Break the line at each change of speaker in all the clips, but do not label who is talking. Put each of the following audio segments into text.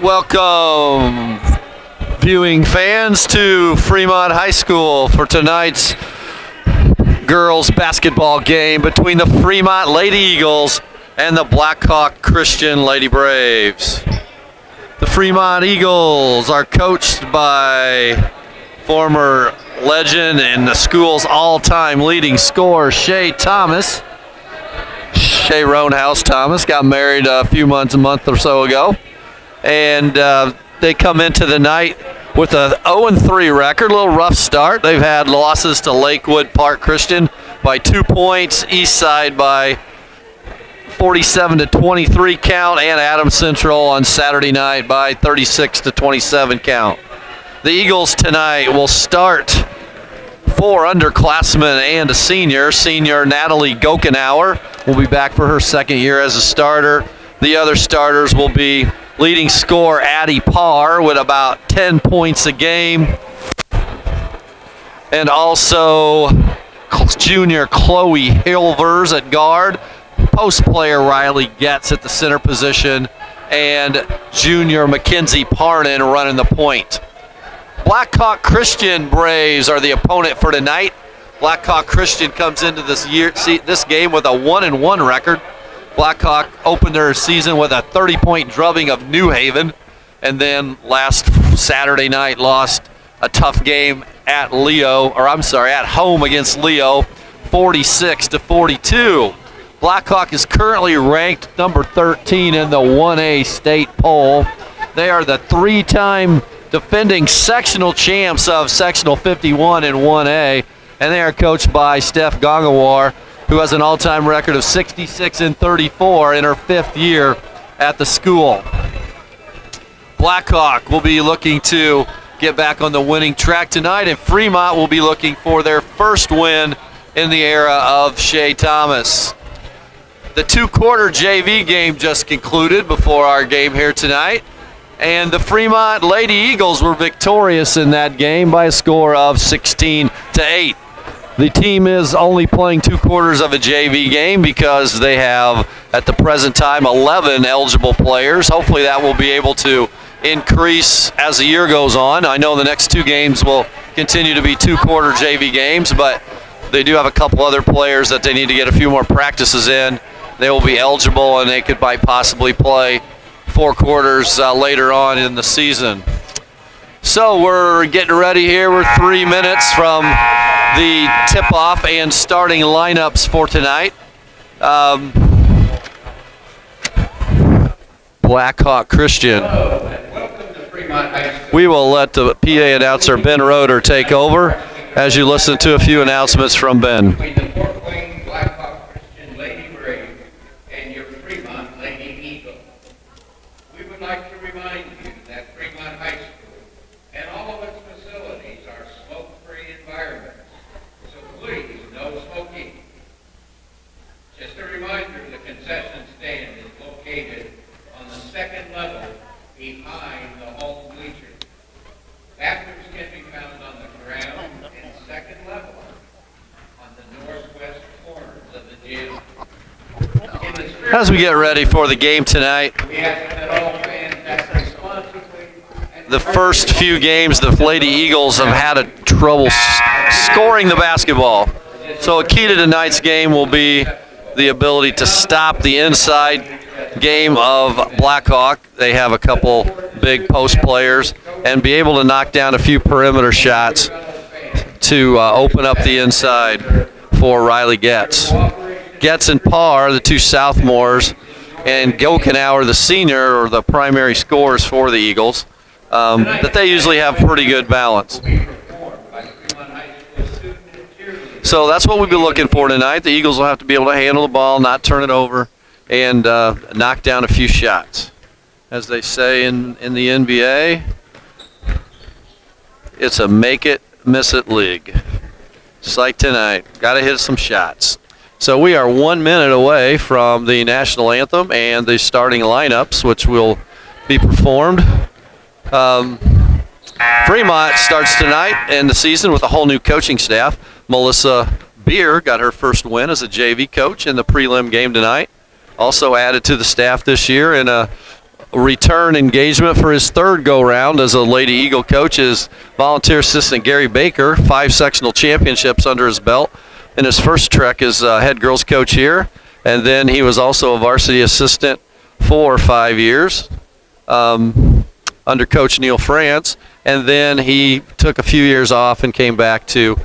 Welcome, viewing fans, to Fremont High School for tonight's girls basketball game between the Fremont Lady Eagles and the Blackhawk Christian Lady Braves. The Fremont Eagles are coached by former legend and the school's all-time leading scorer, Shay Thomas. Shay Roanhouse Thomas got married a month or so ago. And they come into the night with a 0-3 record, a little rough start. They've had losses to Lakewood Park Christian by 2 points, Eastside by 47-23 count, and Adams Central on Saturday night by 36-27 count. The Eagles tonight will start 4 underclassmen and a senior. Senior Natalie Gokenauer will be back for her second year as a starter. The other starters will be leading scorer Addie Parr with about 10 points a game. And also junior Chloe Hilvers at guard. Post player Riley Getz at the center position. And junior Mackenzie Parnan running the point. Blackhawk Christian Braves are the opponent for tonight. Blackhawk Christian comes into this game with a 1-1 record. Blackhawk opened their season with a 30-point drubbing of New Haven, and then last Saturday night lost a tough game at home against Leo, 46-42. Blackhawk is currently ranked number 13 in the 1A state poll. They are the 3-time defending sectional champs of sectional 51 in 1A, and they are coached by Steph Gongawar, who has an all-time record of 66-34 in her 5th year at the school. Blackhawk will be looking to get back on the winning track tonight, and Fremont will be looking for their first win in the era of Shay Thomas. The 2-quarter JV game just concluded before our game here tonight, and the Fremont Lady Eagles were victorious in that game by a score of 16-8. The team is only playing 2 quarters of a JV game because they have, at the present time, 11 eligible players. Hopefully that will be able to increase as the year goes on. I know the next 2 games will continue to be 2-quarter JV games, but they do have a couple other players that they need to get a few more practices in. They will be eligible, and they could possibly play 4 quarters later on in the season. So we're getting ready here. We're 3 minutes from the tip-off and starting lineups for tonight. Blackhawk Christian. We will let the PA announcer Ben Roeder take over as you listen to a few announcements from Ben. As we get ready for the game tonight, the first few games the Lady Eagles have had trouble scoring the basketball. So a key to tonight's game will be the ability to stop the inside game of Blackhawk. They have a couple big post players, and be able to knock down a few perimeter shots to open up the inside for Riley Getz. Getz and Parr, the 2 sophomores, and Gokenauer, the senior, are the primary scorers for the Eagles. That they usually have pretty good balance. So that's what we'll be looking for tonight. The Eagles will have to be able to handle the ball, not turn it over, and knock down a few shots. As they say in the NBA, it's a make-it-miss-it league. Just like tonight, got to hit some shots. So we are 1 minute away from the national anthem and the starting lineups, which will be performed. Fremont starts tonight in the season with a whole new coaching staff. Melissa Beer got her first win as a JV coach in the prelim game tonight. Also added to the staff this year in a return engagement for his third go-round as a Lady Eagle coach is volunteer assistant Gary Baker, 5 sectional championships under his belt. In his first trek as head girls coach here, and then he was also a varsity assistant for 5 years under Coach Neil France, and then he took a few years off and came back to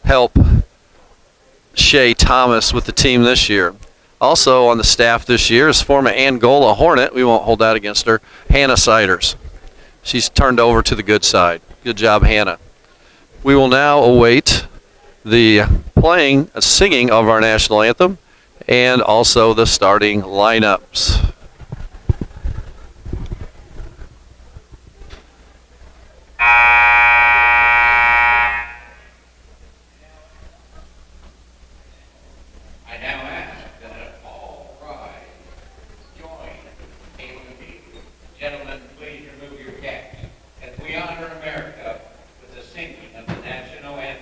help Shay Thomas with the team this year. Also on the staff this year is former Angola Hornet, we won't hold that against her, Hannah Siders. She's turned over to the good side. Good job, Hannah. We will now await the singing of our national anthem and also the starting lineups.
I now ask that all rise, join, table to be. Gentlemen, please remove your caps as we honor America with the singing of the national anthem.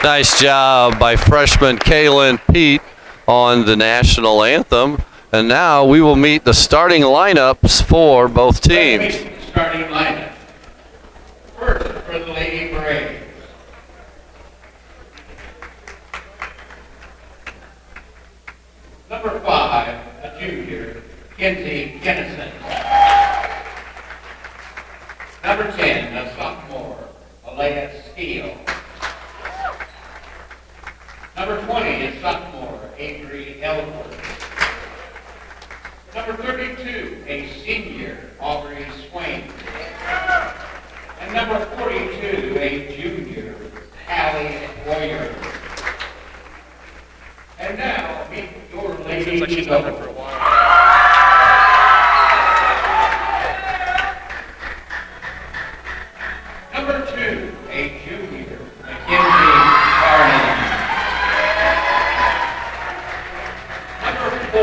Nice job by freshman Kaylin Pete on the national anthem. And now we will meet the starting lineups for both teams.
Starting lineup. First for the Lady Braves. Number 5, a junior, Kenzie Kennison. Number 10, a sophomore, Alea Steele. Number 20 is sophomore, Avery Elwood. Number 32, a senior, Aubrey Swain. And number 42, a junior, Hallie Boyer. And now, meet your Lady Eagle. Number 2, a junior, Mackenzie Carney. Number 4,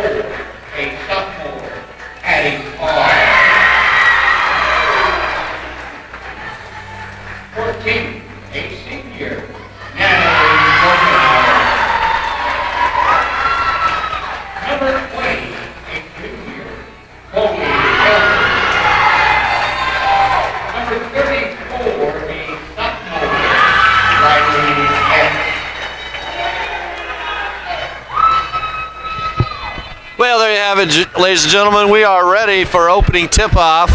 a sophomore, Addie Carr. 14, a senior, Natalie Morgenauer. Number 20, a junior, Colby Hilton. Number 34, a sophomore, Riley Hess.
Well, there you have it, ladies and gentlemen. We are ready for opening tip-off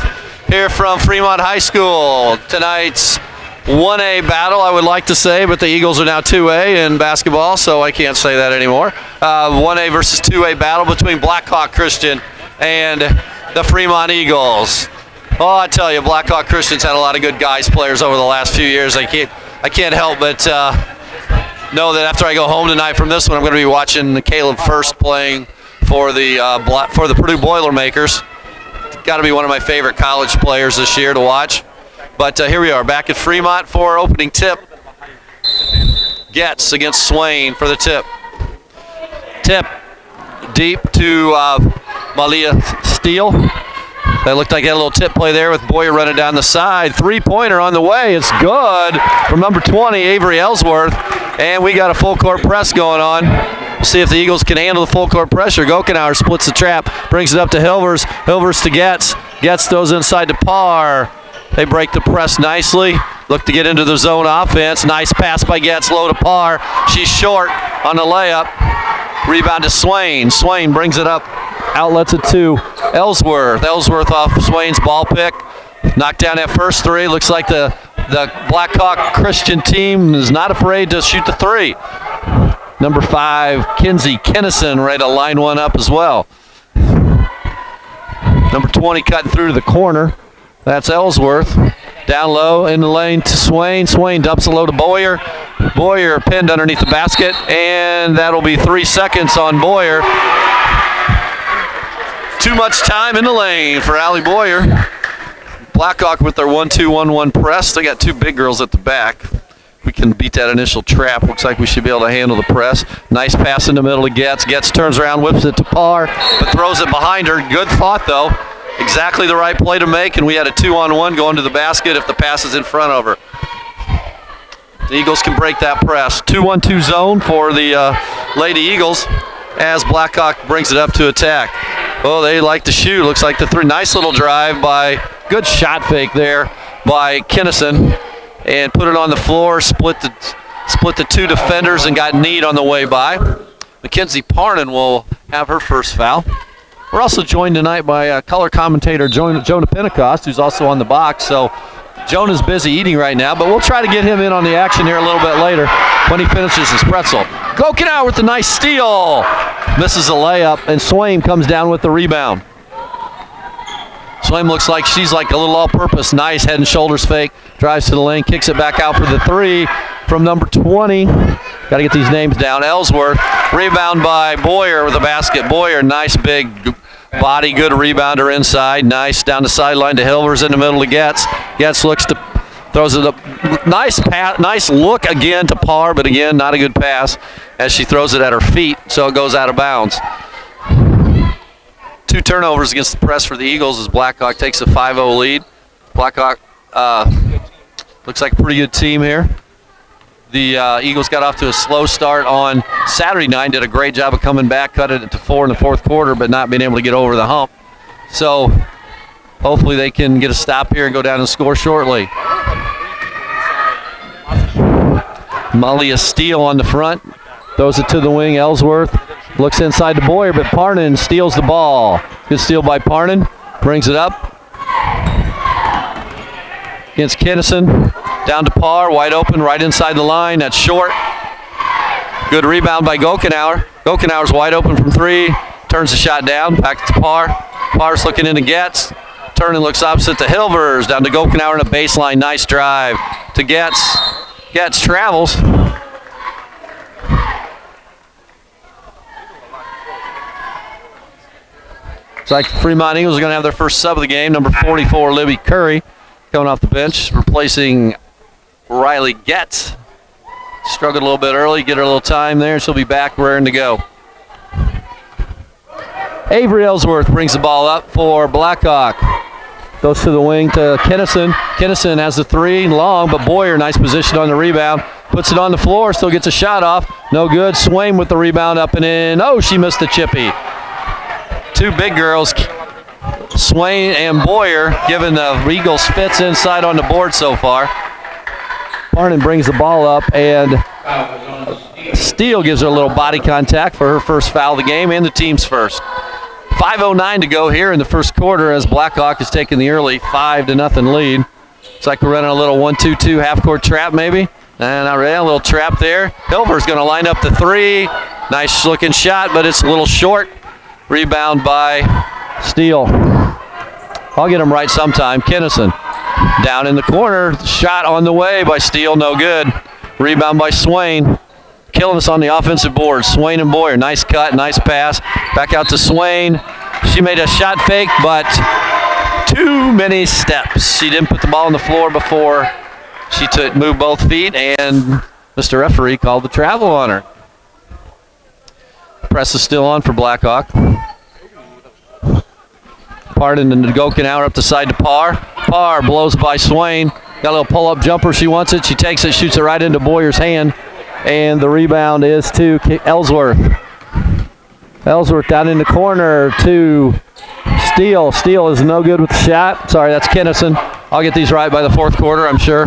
here from Fremont High School. Tonight's 1A battle, I would like to say, but the Eagles are now 2A in basketball, so I can't say that anymore. 1A versus 2A battle between Blackhawk Christian and the Fremont Eagles. Oh, I tell you, Blackhawk Christian's had a lot of good guys players over the last few years. I can't help but know that after I go home tonight from this one, I'm going to be watching Caleb First playing for the Purdue Boilermakers. Got to be one of my favorite college players this year to watch. But here we are back at Fremont for opening tip. Getz against Swain for the tip. Tip deep to Malia Steele. That looked like a little tip play there with Boyer running down the side. Three-pointer on the way. It's good from number 20, Avery Ellsworth. And we got a full court press going on. We'll see if the Eagles can handle the full court pressure. Gokenauer splits the trap, brings it up to Hilvers. Hilvers to Getz. Getz throws inside to Parr. They break the press nicely. Look to get into the zone offense. Nice pass by Getz, low to Parr. She's short on the layup. Rebound to Swain. Swain brings it up. Outlets it to Ellsworth. Ellsworth off Swain's ball pick. Knocked down that first three. Looks like the Blackhawk Christian team is not afraid to shoot the three. Number 5, Kinsey Kennison, ready to line one up as well. Number 20 cutting through to the corner. That's Ellsworth. Down low in the lane to Swain. Swain dumps it low to Boyer. Boyer pinned underneath the basket, and that'll be 3 seconds on Boyer. Too much time in the lane for Allie Boyer. Blackhawk with their 1-2-1-1 press. They got 2 big girls at the back. We can beat that initial trap. Looks like we should be able to handle the press. Nice pass in the middle to Getz. Getz turns around, whips it to Parr, but throws it behind her. Good thought, though. Exactly the right play to make, and we had a 2-on-1 going to the basket if the pass is in front of her. The Eagles can break that press. 2-1-2 zone for the Lady Eagles as Blackhawk brings it up to attack. Oh, they like to shoot. Looks like the three. Nice little drive by, good shot fake there by Kennison, and put it on the floor, split the 2 defenders, and got Need on the way by. Mackenzie Parnan will have her first foul. We're also joined tonight by color commentator Jonah Pentecost, who's also on the box. So Jonah's busy eating right now, but we'll try to get him in on the action here a little bit later when he finishes his pretzel. Gokenauer with the nice steal. Misses a layup, and Swain comes down with the rebound. Swain looks like she's like a little all-purpose. Nice head and shoulders fake. Drives to the lane, kicks it back out for the 3 from number 20. Got to get these names down. Ellsworth. Rebound by Boyer with the basket. Boyer, nice big body, good rebounder inside. Nice down the sideline to Hilvers in the middle to Getz. Getz looks to, throws it up. Nice pass, nice look again to Parr, but again, not a good pass as she throws it at her feet, so it goes out of bounds. 2 turnovers against the press for the Eagles as Blackhawk takes a 5-0 lead. Blackhawk looks like a pretty good team here. The Eagles got off to a slow start on Saturday night, did a great job of coming back, cut it to 4 in the fourth quarter, but not being able to get over the hump. So hopefully they can get a stop here and go down and score shortly. Malia Steele on the front, throws it to the wing. Ellsworth looks inside to Boyer, but Parnan steals the ball. Good steal by Parnan, brings it up. Against Kennison, down to Parr, wide open, right inside the line. That's short. Good rebound by Gokenauer. Gokenauer's wide open from 3, turns the shot down, back to Parr. Parr's looking into Getz. Turning looks opposite to Hilvers, down to Gokenauer in a baseline. Nice drive to Getz. Getz travels. Looks like the Fremont Eagles are going to have their first sub of the game. Number 44, Libby Curry, coming off the bench, replacing Riley Getz. Struggled a little bit early, get her a little time there. She'll be back raring to go. Avery Ellsworth brings the ball up for Blackhawk. Goes to the wing to Kennison. Kennison has the 3, long, but Boyer, nice position on the rebound. Puts it on the floor, still gets a shot off. No good. Swain with the rebound up and in. Oh, she missed the chippy. 2 big girls, Swain and Boyer, giving the Eagles fits inside on the board so far. Parnan brings the ball up, and Steele gives her a little body contact for her first foul of the game and the team's first. 5:09 to go here in the first quarter as Blackhawk is taking the early 5-0 lead. It's like we're running a little 1-2-2 half-court trap maybe. And a little trap there. Hilver's going to line up the 3. Nice looking shot, but it's a little short. Rebound by Steele. I'll get him right sometime. Kennison down in the corner. Shot on the way by Steele, no good. Rebound by Swain. Killing us on the offensive board. Swain and Boyer, nice cut, nice pass. Back out to Swain. She made a shot fake, but too many steps. She didn't put the ball on the floor before she moved both feet, and Mr. Referee called the travel on her. Press is still on for Blackhawk. Pardon and Gokenauer up the side to Parr. Parr blows by Swain. Got a little pull-up jumper. She wants it. She takes it, shoots it right into Boyer's hand. And the rebound is to Ellsworth. Ellsworth down in the corner to Steele. Steele is no good with the shot. Sorry, that's Kinnison. I'll get these right by the fourth quarter, I'm sure.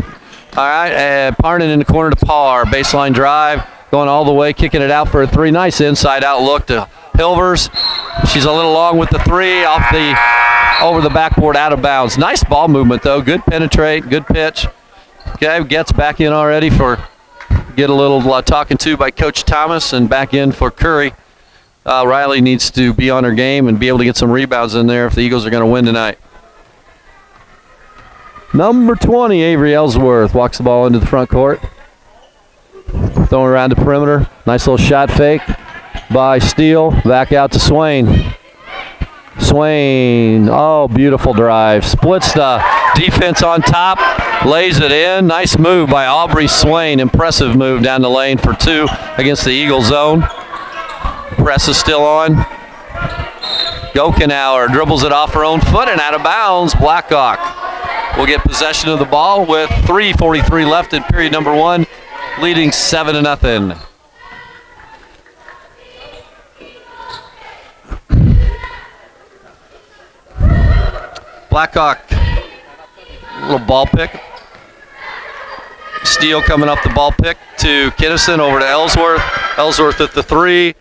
All right, Parnan in the corner to Parr. Baseline drive, going all the way, kicking it out for a three. Nice inside-out look to Hilvers. She's a little long with the three over the backboard, out of bounds. Nice ball movement, though. Good penetrate, good pitch. Okay, gets back in already get a little talking to by Coach Thomas, and back in for Curry. Riley needs to be on her game and be able to get some rebounds in there if the Eagles are going to win tonight. Number 20, Avery Ellsworth, walks the ball into the front court. Throwing around the perimeter. Nice little shot fake by Steele. Back out to Swain. Swain, oh, beautiful drive. Splits the defense on top, lays it in. Nice move by Aubrey Swain. Impressive move down the lane for two against the Eagles zone. Press is still on. Gokenauer dribbles it off her own foot and out of bounds. Blackhawk will get possession of the ball with 3:43 left in period number one, leading 7-0. Blackhawk, little ball pick. Steele coming off the ball pick to Kinnison, over to Ellsworth. Ellsworth at the three.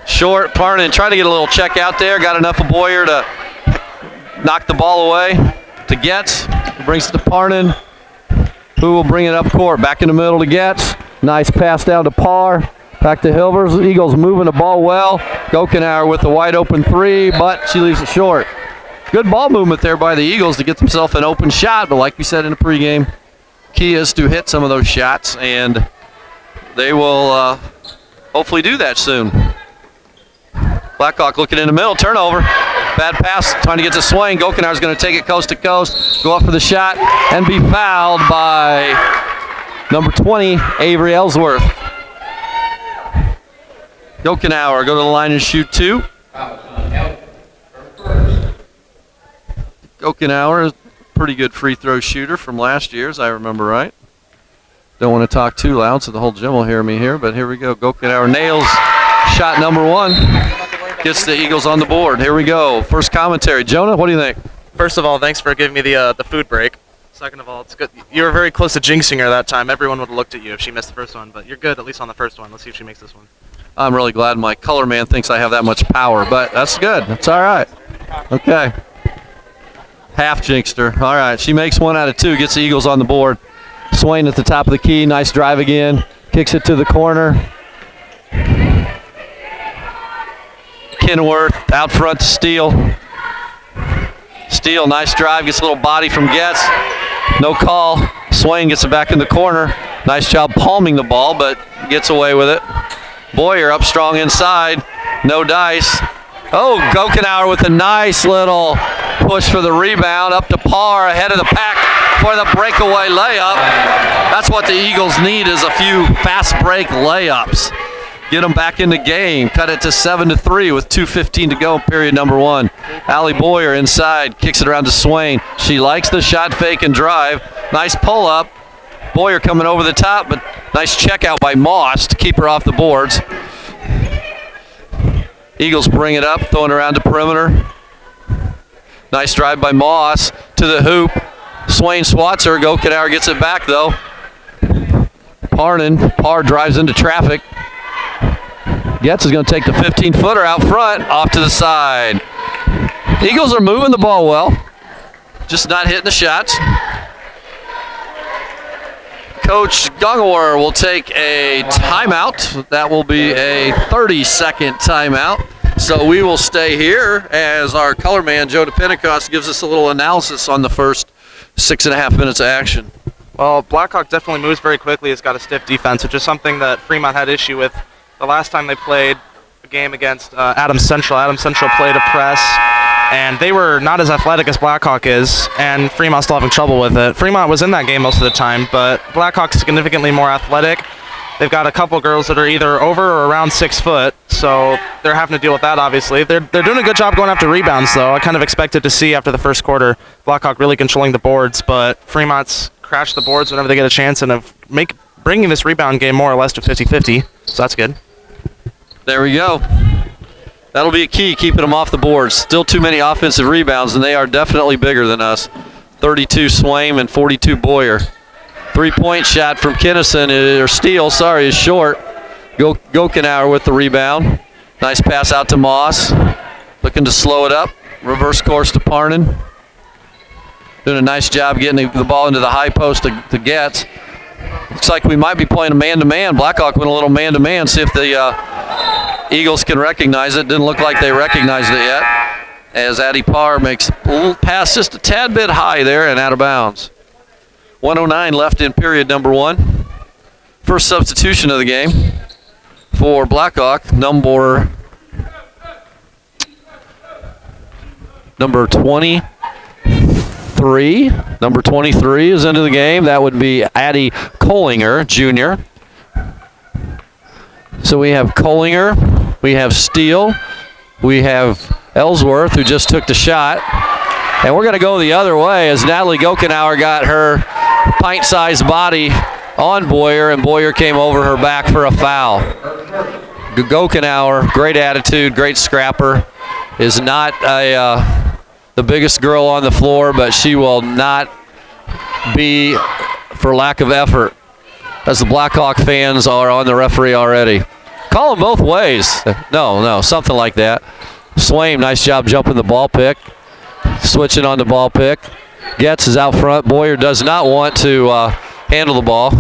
Short, Parnan trying to get a little check out there. Got enough of Boyer to knock the ball away. To Getz, brings it to Parnan, who will bring it up court. Back in the middle to Getz. Nice pass down to Parr. Back to Hilvers. Eagles moving the ball well. Gokenauer with the wide open three, but she leaves it short. Good ball movement there by the Eagles to get themselves an open shot, but like we said in the pregame, key is to hit some of those shots, and they will hopefully do that soon. Blackhawk looking in the middle, turnover. Bad pass, trying to get to Swain. Gokenauer's going to take it coast to coast, go up for the shot, and be fouled by number 20, Avery Ellsworth. Gokenauer go to the line and shoot two. Gokenauer is a pretty good free throw shooter from last year, as I remember right. Don't want to talk too loud so the whole gym will hear me here, but here we go. Gokenauer nails shot number one. Gets the Eagles on the board. Here we go. First commentary. Jonah, what do you think?
First of all, thanks for giving me the food break. Second of all, it's good. You were very close to jinxing her that time. Everyone would have looked at you if she missed the first one, but you're good at least on the first one. Let's see if she makes this one.
I'm really glad my color man thinks I have that much power, but that's good. That's all right. Okay. Half jinxed her. All right. She makes 1 out of 2. Gets the Eagles on the board. Swain at the top of the key. Nice drive again. Kicks it to the corner. Kenworth out front to Steele. Steele, nice drive, gets a little body from Getz. No call. Swain gets it back in the corner. Nice job palming the ball, but gets away with it. Boyer up strong inside. No dice. Oh, Gokenauer with a nice little push for the rebound. Up to Parr, ahead of the pack for the breakaway layup. That's what the Eagles need, is a few fast break layups. Get them back in the game. Cut it to 7-3 with 2:15 to go in period number one. Allie Boyer inside, kicks it around to Swain. She likes the shot fake and drive. Nice pull up. Boyer coming over the top, but nice check out by Moss to keep her off the boards. Eagles bring it up, throwing around the perimeter. Nice drive by Moss to the hoop. Swain swats her. Gokenauer gets it back though. Parr drives into traffic. Getz is going to take the 15-footer out front, off to the side. Eagles are moving the ball well, just not hitting the shots. Coach Gungor will take a timeout. That will be a 30-second timeout. So we will stay here as our color man, Joe DePentecost, gives us a little analysis on the first 6.5 minutes of action.
Well, Blackhawk definitely moves very quickly. It's got a stiff defense, which is something that Fremont had issue with the last time they played a game against Adams Central. Adams Central played a press, and they were not as athletic as Blackhawk is, and Fremont's still having trouble with it. Fremont was in that game most of the time, but Blackhawk's significantly more athletic. they've got a couple girls that are either over or around 6 foot, so they're having to deal with that, obviously. They're doing a good job going after rebounds, though. I kind of expected to see after the first quarter Blackhawk really controlling the boards, but Fremont's crashed the boards whenever they get a chance and have bringing this rebound game more or less to 50-50, so that's good.
There we go. That'll be a key, keeping them off the boards. Still too many offensive rebounds, and they are definitely bigger than us. 32 Swaim and 42 Boyer. 3-point shot from Kinnison, or steal, sorry, is short. Gokenauer with the rebound. Nice pass out to Moss. Looking to slow it up. Reverse course to Parnan. Doing a nice job getting the ball into the high post to Getz. Looks like we might be playing a man-to-man. Blackhawk went a little man-to-man. See if the Eagles can recognize it. Didn't look like they recognized it yet. As Addie Parr makes a little pass just a tad bit high there and out of bounds. 1:09 left in period number 1. First substitution of the game for Blackhawk, number 23. Number 23 is into the game. That would be Addie Kohlinger, Jr. So we have Kohlinger, we have Steele, we have Ellsworth, who just took the shot. And we're going to go the other way as Natalie Gokenauer got her pint-sized body on Boyer, and Boyer came over her back for a foul. Gokenauer, great attitude, great scrapper, is not the biggest girl on the floor, but she will not be for lack of effort, as the Blackhawk fans are on the referee already. Call them both ways. No, something like that. Swaim, nice job jumping the ball pick. Switching on the ball pick. Getz is out front. Boyer does not want to handle the ball.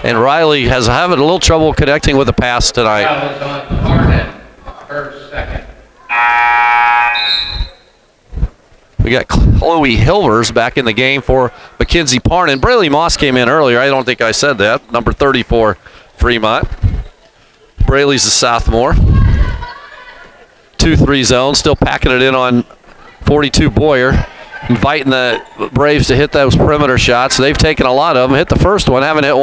And Riley has having a little trouble connecting with the pass tonight.
Foul is on Parnan, her second.
We got Chloe Hilvers back in the game for Mackenzie Parnan. Braley Moss came in earlier. I don't think I said that. Number 34, Fremont. Braley's a sophomore. 2-3 zone, still packing it in on 42 Boyer. Inviting the Braves to hit those perimeter shots. They've taken a lot of them. Hit the first one, haven't hit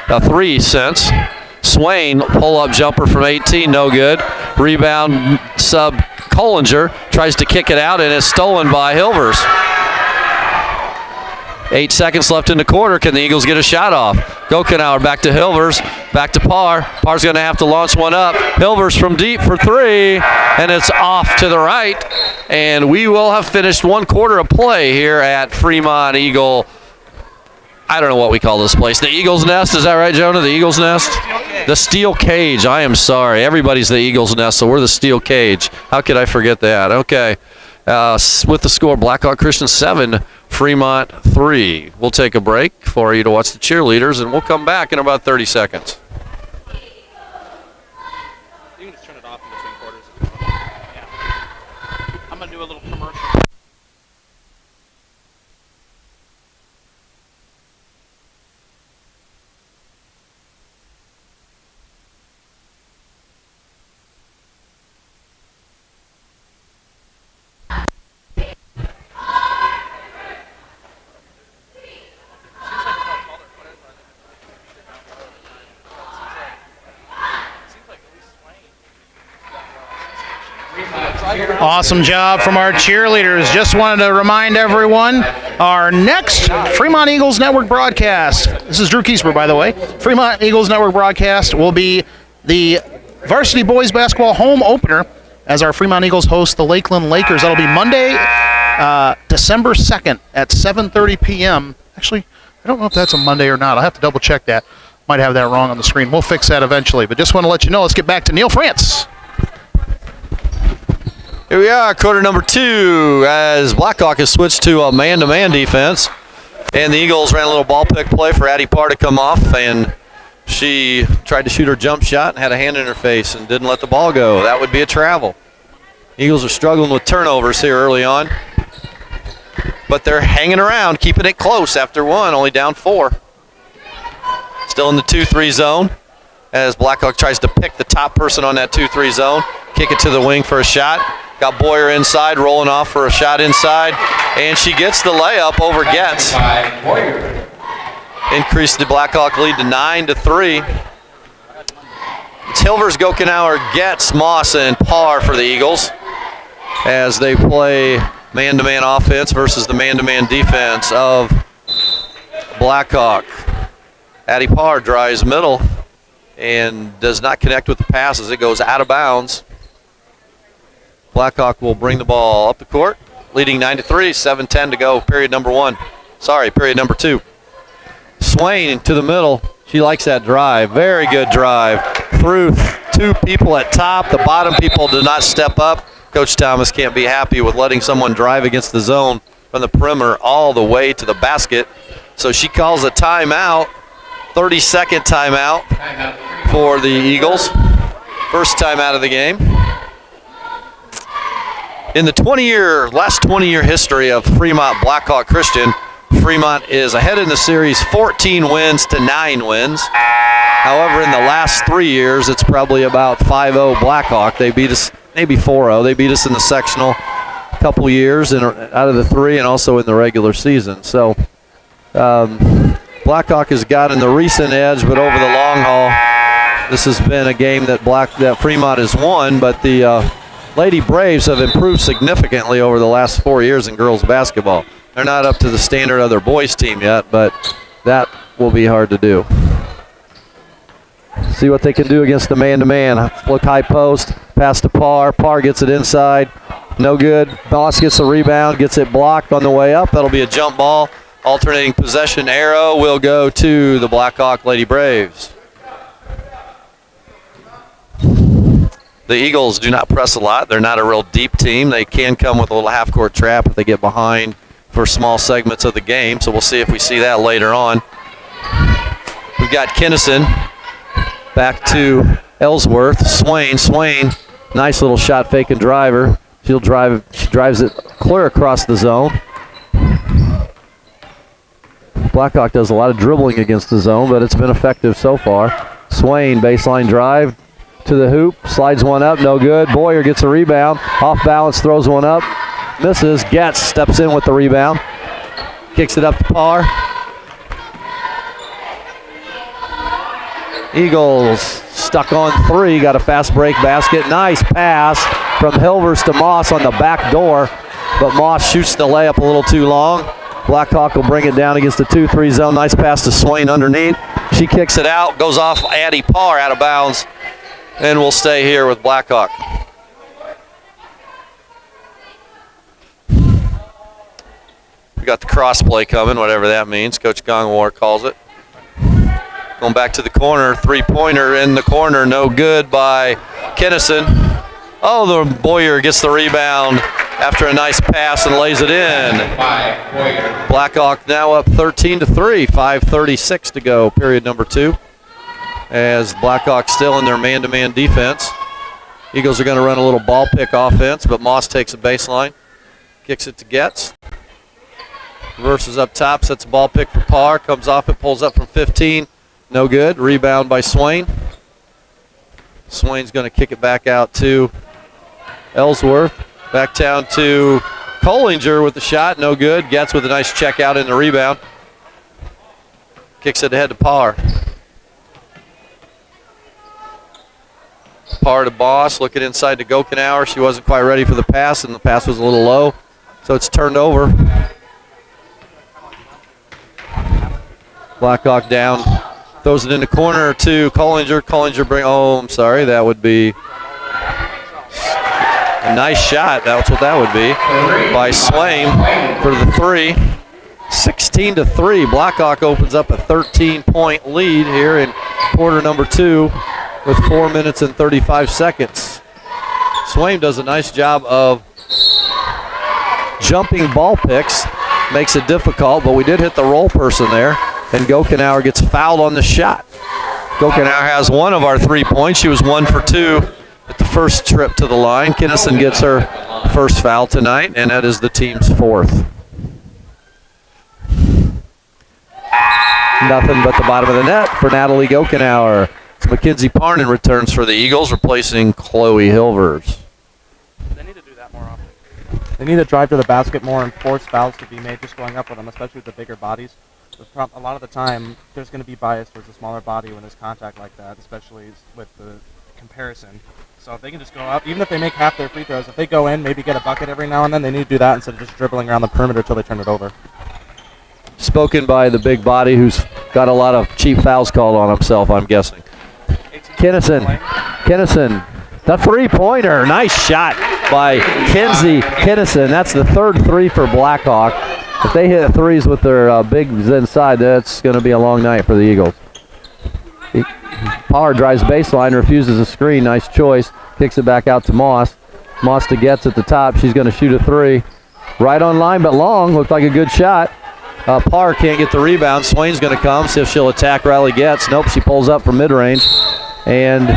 a 3 since. Swain, pull-up jumper from 18, no good. Rebound sub Kohlinger tries to kick it out, and it's stolen by Hilvers. 8 seconds left in the quarter. Can the Eagles get a shot off? Gokenauer back to Hilvers, back to Parr. Parr's going to have to launch one up. Hilvers from deep for 3, and it's off to the right. And we will have finished 1 quarter of play here at Fremont Eagle. I don't know what we call this place. The Eagles Nest, is that right, Jonah? The Eagles Nest? The Steel Cage. I am sorry. Everybody's the Eagles Nest, so we're the Steel Cage. How could I forget that? Okay. With the score, Blackhawk Christian 7, Fremont 3. We'll take a break for you to watch the cheerleaders, and we'll come back in about 30 seconds.
You can just turn it off in between quarters. Yeah. I'm going to do a little commercial.
Awesome job from our cheerleaders. Just wanted to remind everyone, our next Fremont Eagles Network broadcast, this is Drew Kiesper, by the way, Fremont Eagles Network broadcast will be the Varsity Boys Basketball home opener as our Fremont Eagles host the Lakeland Lakers. That'll be Monday, December 2nd at 7:30 p.m. Actually, I don't know if that's a Monday or not. I'll have to double check that. Might have that wrong on the screen. We'll fix that eventually, but just want to let you know. Let's get back to Neil France.
Here we are, quarter number 2, as Blackhawk has switched to a man-to-man defense. And the Eagles ran a little ball pick play for Addie Parr to come off, and she tried to shoot her jump shot and had a hand in her face and didn't let the ball go. That would be a travel. Eagles are struggling with turnovers here early on. But they're hanging around, keeping it close after 1, only down 4. Still in the 2-3 zone as Blackhawk tries to pick the top person on that 2-3 zone. Kick it to the wing for a shot. Got Boyer inside, rolling off for a shot inside, and she gets the layup over Getz. Increased the Blackhawk lead to 9-3. It's Hilvers, Gokenauer, Getz, Moss, and Parr for the Eagles as they play man-to-man offense versus the man-to-man defense of Blackhawk. Addie Parr drives middle and does not connect with the pass as it goes out of bounds. Blackhawk will bring the ball up the court, leading 9-3, 7:10 to go, period number 2. Swain to the middle. She likes that drive. Very good drive. Through two people at top. The bottom people did not step up. Coach Thomas can't be happy with letting someone drive against the zone from the perimeter all the way to the basket. So she calls a timeout, 30-second timeout for the Eagles. First timeout of the game. In the last 20-year history of Fremont Blackhawk Christian, Fremont is ahead in the series 14 wins to 9 wins. However, in the last 3 years, it's probably about 5-0 Blackhawk. They beat us, maybe 4-0. They beat us in the sectional a couple years out of the 3 and also in the regular season. So Blackhawk has gotten the recent edge, but over the long haul, this has been a game that Fremont has won, but the Lady Braves have improved significantly over the last 4 years in girls basketball. They're not up to the standard of their boys team yet, but that will be hard to do. See what they can do against the man-to-man. Look, high post, pass to Parr. Parr gets it inside. No good. Moss gets the rebound, gets it blocked on the way up. That'll be a jump ball. Alternating possession arrow will go to the Blackhawk Lady Braves. The Eagles do not press a lot. They're not a real deep team. They can come with a little half-court trap if they get behind for small segments of the game. So we'll see if we see that later on. We've got Kinnison back to Ellsworth. Swain, nice little shot fake and driver. She drives it clear across the zone. Blackhawk does a lot of dribbling against the zone, but it's been effective so far. Swain, baseline drive to the hoop, slides one up, no good. Boyer gets a rebound, off balance, throws one up, misses. Getz steps in with the rebound, kicks it up to Parr. Eagles stuck on 3, got a fast break basket. Nice pass from Hilvers to Moss on the back door, but Moss shoots the layup a little too long. Blackhawk will bring it down against the 2-3 zone. Nice pass to Swain underneath. She kicks it out, goes off Addie Parr out of bounds, and we'll stay here with Blackhawk. We got the cross play coming, whatever that means. Coach Gongwar calls it. Going back to the corner, three-pointer in the corner, no good by Kinnison. Oh, the Boyer gets the rebound after a nice pass and lays it in. Blackhawk now up 13-3, 5:36 to go, period number 2. As Blackhawk still in their man-to-man defense. Eagles are going to run a little ball pick offense, but Moss takes a baseline, kicks it to Getz. Reverses up top, sets a ball pick for Parr, comes off it, pulls up from 15. No good. Rebound by Swain. Swain's going to kick it back out to Ellsworth. Back down to Collinger with the shot. No good. Getz with a nice check out in the rebound. Kicks it ahead to Parr. Parr to Boss. Looking inside to Gokenauer. She wasn't quite ready for the pass, and the pass was a little low. So it's turned over. Blackhawk down. Throws it in the corner to Collinger. Collinger that would be a nice shot. That's what that would be by Swain for the 3. 16-3. Blackhawk opens up a 13-point lead here in quarter number 2 with 4 minutes and 35 seconds. Swain does a nice job of jumping ball picks. Makes it difficult, but we did hit the roll person there. And Gokenauer gets fouled on the shot. Gokenauer has one of our 3 points. She was 1 for 2 at the first trip to the line. Kinnison gets her first foul tonight, and that is the team's 4th. Nothing but the bottom of the net for Natalie Gokenauer. Mackenzie Parnan returns for the Eagles, replacing Chloe Hilvers.
They need to do that more often. They need to drive to the basket more and force fouls to be made just going up with them, especially with the bigger bodies. A lot of the time, there's going to be bias towards a smaller body when there's contact like that, especially with the comparison. So if they can just go up, even if they make half their free throws, if they go in, maybe get a bucket every now and then, they need to do that instead of just dribbling around the perimeter until they turn it over.
Spoken by the big body who's got a lot of cheap fouls called on himself, I'm guessing. Kinnison, the three-pointer. Nice shot by Kenzie Kinnison. That's the third three for Blackhawk. If they hit threes with their bigs inside, that's going to be a long night for the Eagles. Parr drives baseline, refuses a screen. Nice choice. Kicks it back out to Moss. Moss to Getz at the top. She's going to shoot a three. Right on line, but long. Looked like a good shot. Parr can't get the rebound. Swain's going to come, see if she'll attack Riley Getz. Nope, she pulls up from mid-range. And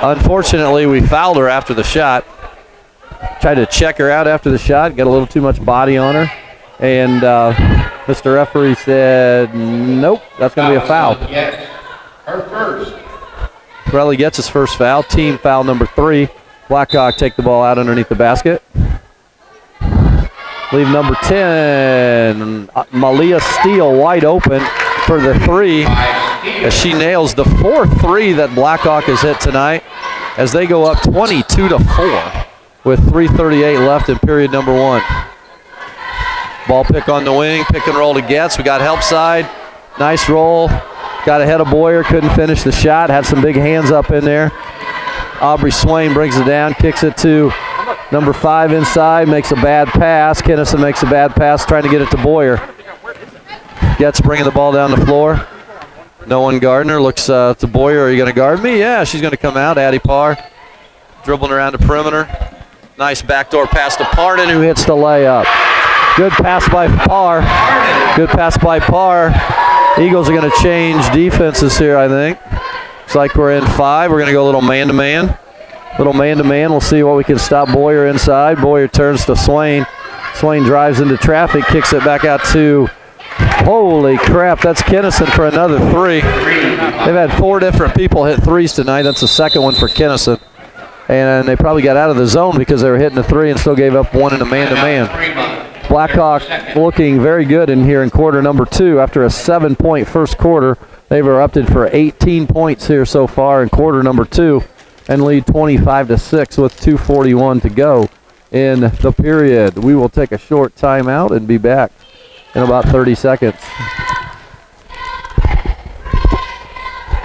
unfortunately, we fouled her after the shot. Tried to check her out after the shot. Got a little too much body on her. And Mr. Referee said, nope, that's going to be a foul.
Her first.
Riley gets his first foul. Team foul number 3. Blackhawk take the ball out underneath the basket. Leave number 10, Malia Steele, wide open for the three as she nails the fourth three that Blackhawk has hit tonight as they go up 22-4 with 3:38 left in period number 1. Ball pick on the wing, pick and roll to Getz. We got help side, nice roll. Got ahead of Boyer, couldn't finish the shot, had some big hands up in there. Aubrey Swain brings it down, kicks it to number 5 inside, makes a bad pass. Kinnison makes a bad pass, trying to get it to Boyer. Getz bringing the ball down the floor. No one Gardner looks to Boyer, are you going to guard me? Yeah, she's going to come out. Addie Parr dribbling around the perimeter. Nice backdoor pass to Pardon, who hits the layup. Good pass by Parr. Good pass by Parr. Eagles are going to change defenses here, I think. Looks like we're in 5. We're going to go a little man-to-man. Little man-to-man. We'll see what we can stop Boyer inside. Boyer turns to Swain. Swain drives into traffic, kicks it back out to, holy crap, that's Kinnison for another three. They've had 4 different people hit threes tonight. That's the second one for Kinnison. And they probably got out of the zone because they were hitting a three and still gave up one in a man-to-man. Blackhawk looking very good in here in quarter number 2. After a 7-point first quarter, they've erupted for 18 points here so far in quarter number 2 and lead 25-6 with 2:41 to go in the period. We will take a short timeout and be back in about 30 seconds.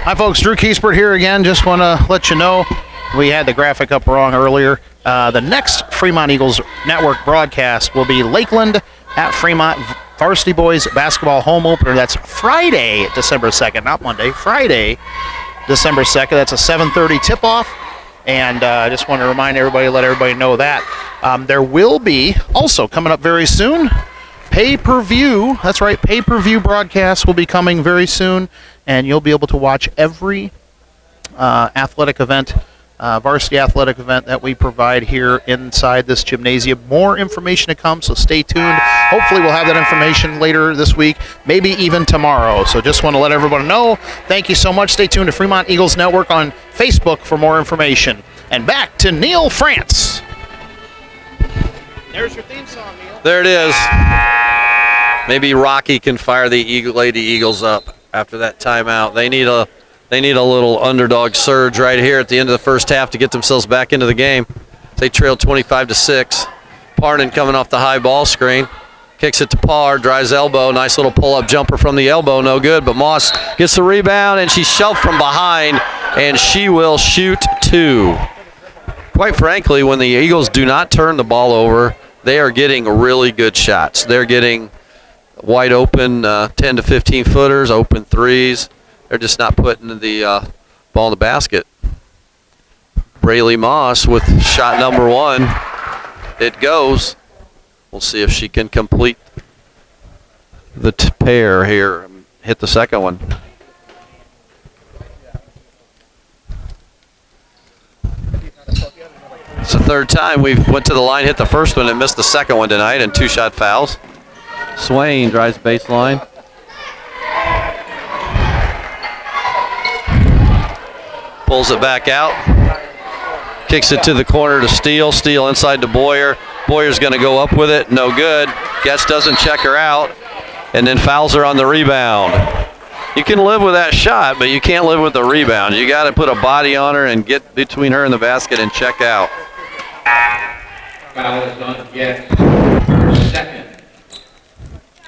Hi, folks. Drew Kiesbert here again. Just want to let you know we had the graphic up wrong earlier. The next Fremont Eagles Network broadcast will be Lakeland at Fremont Varsity Boys basketball home opener. That's Friday, December 2nd, not Monday. Friday, December 2nd. That's a 7:30 tip-off. And I just want to remind everybody, let everybody know that. There will be also coming up very soon, pay-per-view. That's right, pay-per-view broadcasts will be coming very soon. And you'll be able to watch every athletic event, varsity athletic event that we provide here inside this gymnasium. More information to come, so stay tuned. Hopefully we'll have that information later this week, maybe even tomorrow. So just want to let everyone know. Thank you so much. Stay tuned to Fremont Eagles Network on Facebook for more information. And back to Neil France. There's your theme song, Neil.
There it is. Maybe Rocky can fire the Lady Eagles up after that timeout. They need a little underdog surge right here at the end of the first half to get themselves back into the game. They trail 25-6. Parnan coming off the high ball screen. Kicks it to Parr, drives elbow. Nice little pull-up jumper from the elbow, no good. But Moss gets the rebound, and she's shoved from behind, and she will shoot 2. Quite frankly, when the Eagles do not turn the ball over, they are getting really good shots. They're getting wide open 10 to 15 footers, open threes. They're just not putting the ball in the basket. Braylee Moss with shot number 1. It goes. We'll see if she can complete the pair here and hit the second one. It's the third time we've went to the line, hit the first one, and missed the second one tonight, and 2-shot fouls. Swain drives baseline. Pulls it back out. Kicks it to the corner to Steele. Steele inside to Boyer. Boyer's going to go up with it. No good. Getz doesn't check her out. And then fouls her on the rebound. You can live with that shot, but you can't live with the rebound. You got to put a body on her and get between her and the basket and check out.
Foul is on Getz, her second.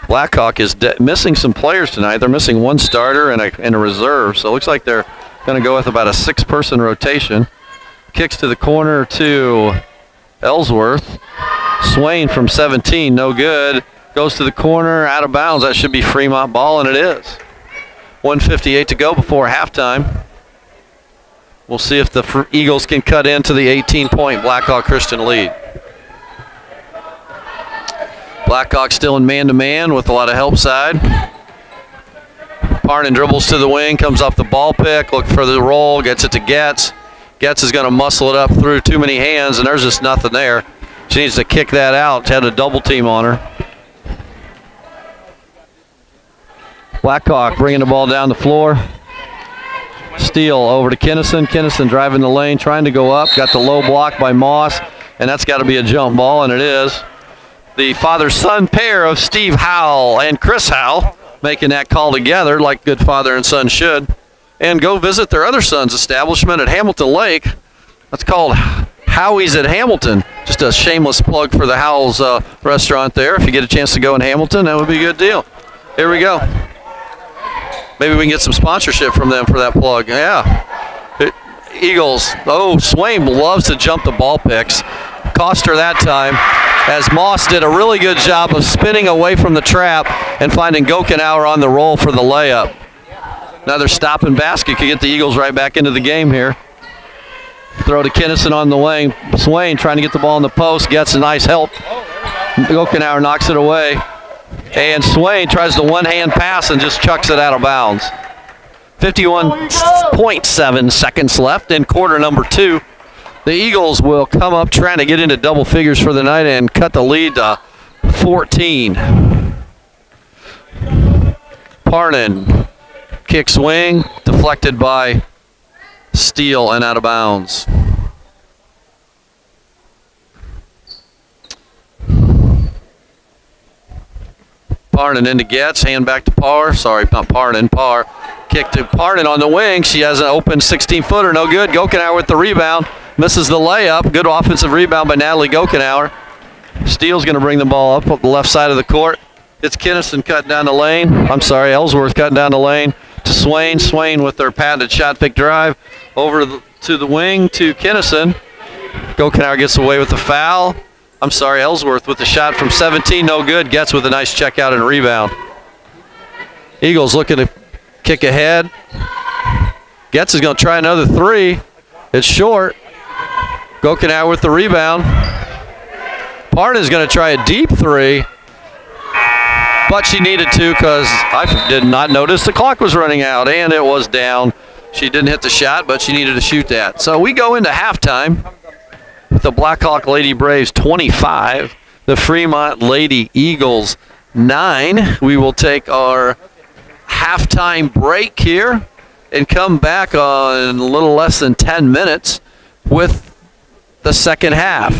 Blackhawk is missing some players tonight. They're missing one starter and a reserve, so it looks like they're going to go with about a 6-person rotation. Kicks to the corner to Ellsworth. Swain from 17, no good. Goes to the corner, out of bounds. That should be Fremont ball, and it is. 1:58 to go before halftime. We'll see if the Eagles can cut into the 18-point Blackhawk Christian lead. Blackhawk still in man-to-man with a lot of help side. Parnan dribbles to the wing, comes off the ball pick, look for the roll, gets it to Getz. Getz is going to muscle it up through too many hands, and there's just nothing there. She needs to kick that out. Had a double team on her. Blackhawk bringing the ball down the floor. Steele over to Kinnison. Kinnison driving the lane, trying to go up. Got the low block by Moss, and that's got to be a jump ball, and it is. The father-son pair of Steve Howell and Chris Howell making that call together like good father and son should. And go visit their other son's establishment at Hamilton Lake. That's called Howie's at Hamilton. Just a shameless plug for the Howell's restaurant there. If you get a chance to go in Hamilton, that would be a good deal. Here we go. Maybe we can get some sponsorship from them for that plug. Yeah. Eagles. Oh, Swain loves to jump the ball picks. Cost her that time, as Moss did a really good job of spinning away from the trap and finding Gokenauer on the roll for the layup. Another stop and basket could get the Eagles right back into the game here. Throw to Kinnison on the wing. Swain trying to get the ball in the post, gets a nice help. Gokenauer knocks it away. And Swain tries the one-hand pass and just chucks it out of bounds. 51.7 seconds left in quarter number 2. The Eagles will come up trying to get into double figures for the night and cut the lead to 14. Parnan kick swing, deflected by Steele and out of bounds. Parnan into Getz, hand back to Parr. Sorry, not Parnan, Parr. Kick to Parnan on the wing. She has an open 16-footer, no good. Gokenauer with the rebound. Misses the layup. Good offensive rebound by Natalie Gokenauer. Steele's going to bring the ball up the left side of the court. It's Kinnison cutting down the lane. Ellsworth cutting down the lane to Swain. Swain with their patented shot pick drive over to the wing to Kinnison. Gokenauer gets away with the foul. Ellsworth with the shot from 17, no good. Getz with a nice check out and rebound. Eagles looking to kick ahead. Getz is going to try another three. It's short. Gokenauer with the rebound. Parnan is going to try a deep three, but she needed to because I did not notice the clock was running out, and it was down. She didn't hit the shot, but she needed to shoot that. So we go into halftime with the Blackhawk Lady Braves 25, the Fremont Lady Eagles 9. We will take our halftime break here and come back on a little less than 10 minutes with the second half.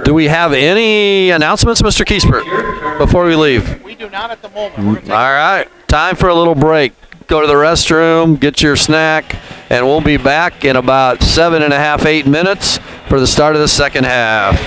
Do we have any announcements, Mr. Kiesbert, before we leave?
We do not at the moment.
All right, time for a little break. Go to the restroom, get your snack, and we'll be back in about 7.5, 8 minutes for the start of the second half.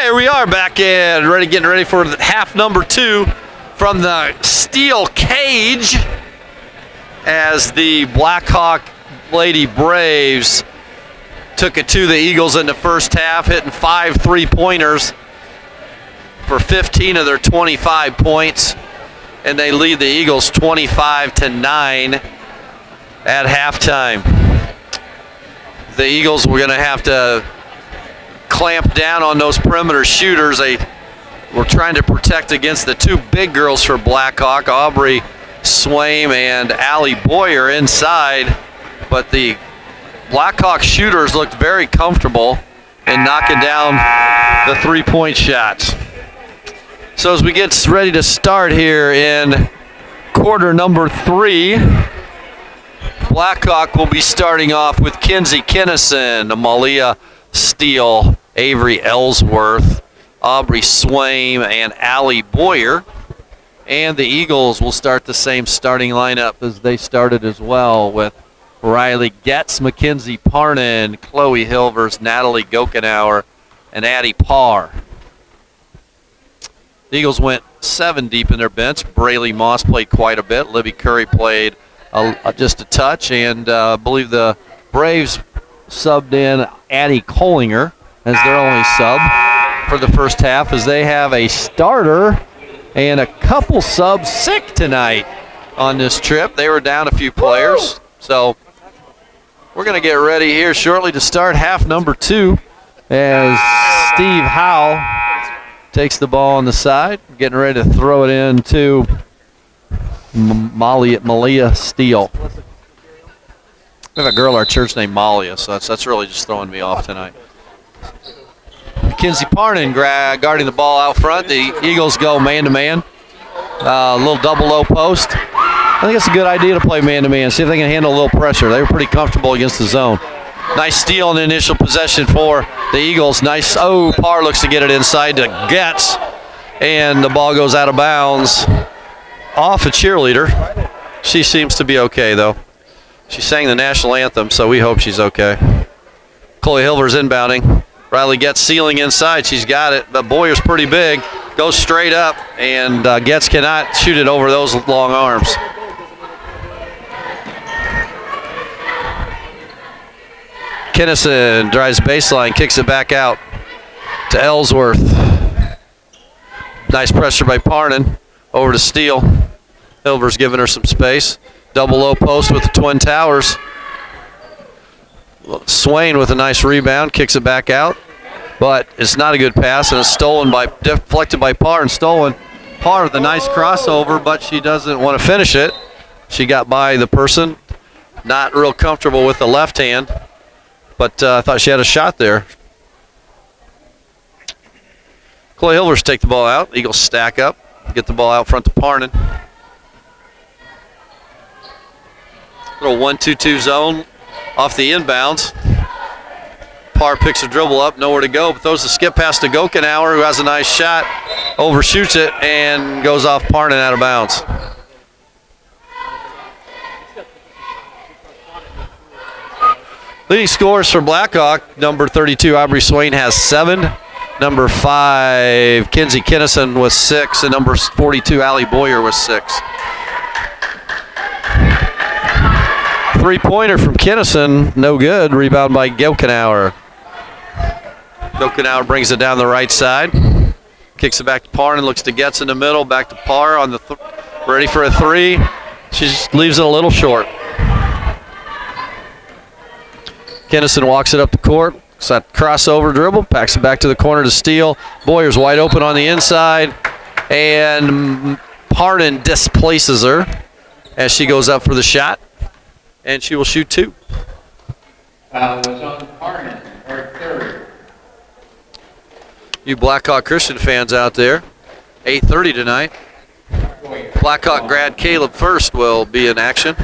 Okay, here we are back in, getting ready for half number 2 from the steel cage as the Blackhawk Lady Braves took it to the Eagles in the first half, hitting 5 3-pointers for 15 of their 25 points, and they lead the Eagles 25-9 at halftime. The Eagles were going to have to clamp down on those perimeter shooters. They were trying to protect against the 2 big girls for Blackhawk, Aubrey Swaim and Allie Boyer inside, but the Blackhawk shooters looked very comfortable in knocking down the 3-point shots. So as we get ready to start here in quarter number 3, Blackhawk will be starting off with Kinsey Kinnison, Malia Steele, Avery Ellsworth, Aubrey Swaim, and Allie Boyer. And the Eagles will start the same starting lineup as they started as well, with Riley Getz, Mackenzie Parnan, Chloe Hilvers, Natalie Gokenauer, and Addie Parr. The Eagles went 7 deep in their bench. Braylee Moss played quite a bit. Libby Curry played just a touch, and I believe the Braves subbed in Addie Collinger as their only sub for the first half, as they have a starter and a couple subs sick tonight on this trip. They were down a few players. So we're going to get ready here shortly to start half number 2 as Steve Howell takes the ball on the side, getting ready to throw it in to Malia Steele. We have a girl at our church named Malia, so that's really just throwing me off tonight. Mackenzie Parnan guarding the ball out front. The Eagles go man-to-man. A little double low post. I think it's a good idea to play man-to-man, see if they can handle a little pressure. They were pretty comfortable against the zone. Nice steal in the initial possession for the Eagles. Nice, Parr looks to get it inside to Getz, and the ball goes out of bounds off a cheerleader. She seems to be okay, though. She sang the national anthem, so we hope she's okay. Chloe Hilver's inbounding. Riley Getz sealing inside. She's got it, but Boyer's pretty big. Goes straight up, and Getz cannot shoot it over those long arms. Kinnison drives baseline, kicks it back out to Ellsworth. Nice pressure by Parnan. Over to Steele. Hilver's giving her some space. Double low post with the Twin Towers. Swain with a nice rebound, kicks it back out, but it's not a good pass, and it's deflected by Parr and stolen. Parr with a nice crossover, but she doesn't want to finish it. She got by the person, not real comfortable with the left hand, but I thought she had a shot there. Chloe Hilvers take the ball out. Eagles stack up, get the ball out front to Parnan. Little 1-2-2 zone off the inbounds. Parr picks a dribble up, nowhere to go, but throws the skip pass to Gokenauer, who has a nice shot, overshoots it, and goes off Parnan out of bounds. Leading scorers for Blackhawk, number 32, Aubrey Swain, has 7. Number 5, Kinsey Kinnison with 6, and number 42, Allie Boyer with 6. 3-pointer from Kinnison, no good. Rebound by Gokenauer. Gokenauer brings it down the right side. Kicks it back to Parr and looks to Getz in the middle. Back to Parr on the ready for a 3. She just leaves it a little short. Kinnison walks it up the court. It's that crossover dribble. Packs it back to the corner to Steele. Boyer's wide open on the inside. And Parnan displaces her as she goes up for the shot. And she will shoot 2.
Foul was on Parnan, her 3rd.
You Blackhawk Christian fans out there, 8:30 tonight. Blackhawk grad Caleb First will be in action.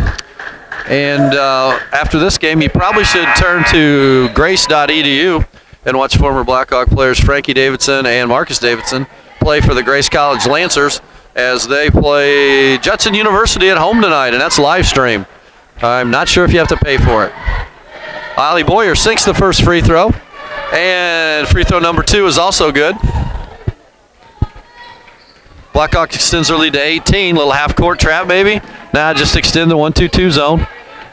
And after this game, you probably should turn to grace.edu and watch former Blackhawk players Frankie Davidson and Marcus Davidson play for the Grace College Lancers as they play Judson University at home tonight, and that's live stream. I'm not sure if you have to pay for it. Allie Boyer sinks the first free throw. And free throw number 2 is also good. Blackhawk extends their lead to 18. Little half-court trap, maybe. Now just extend the 1-2-2 zone.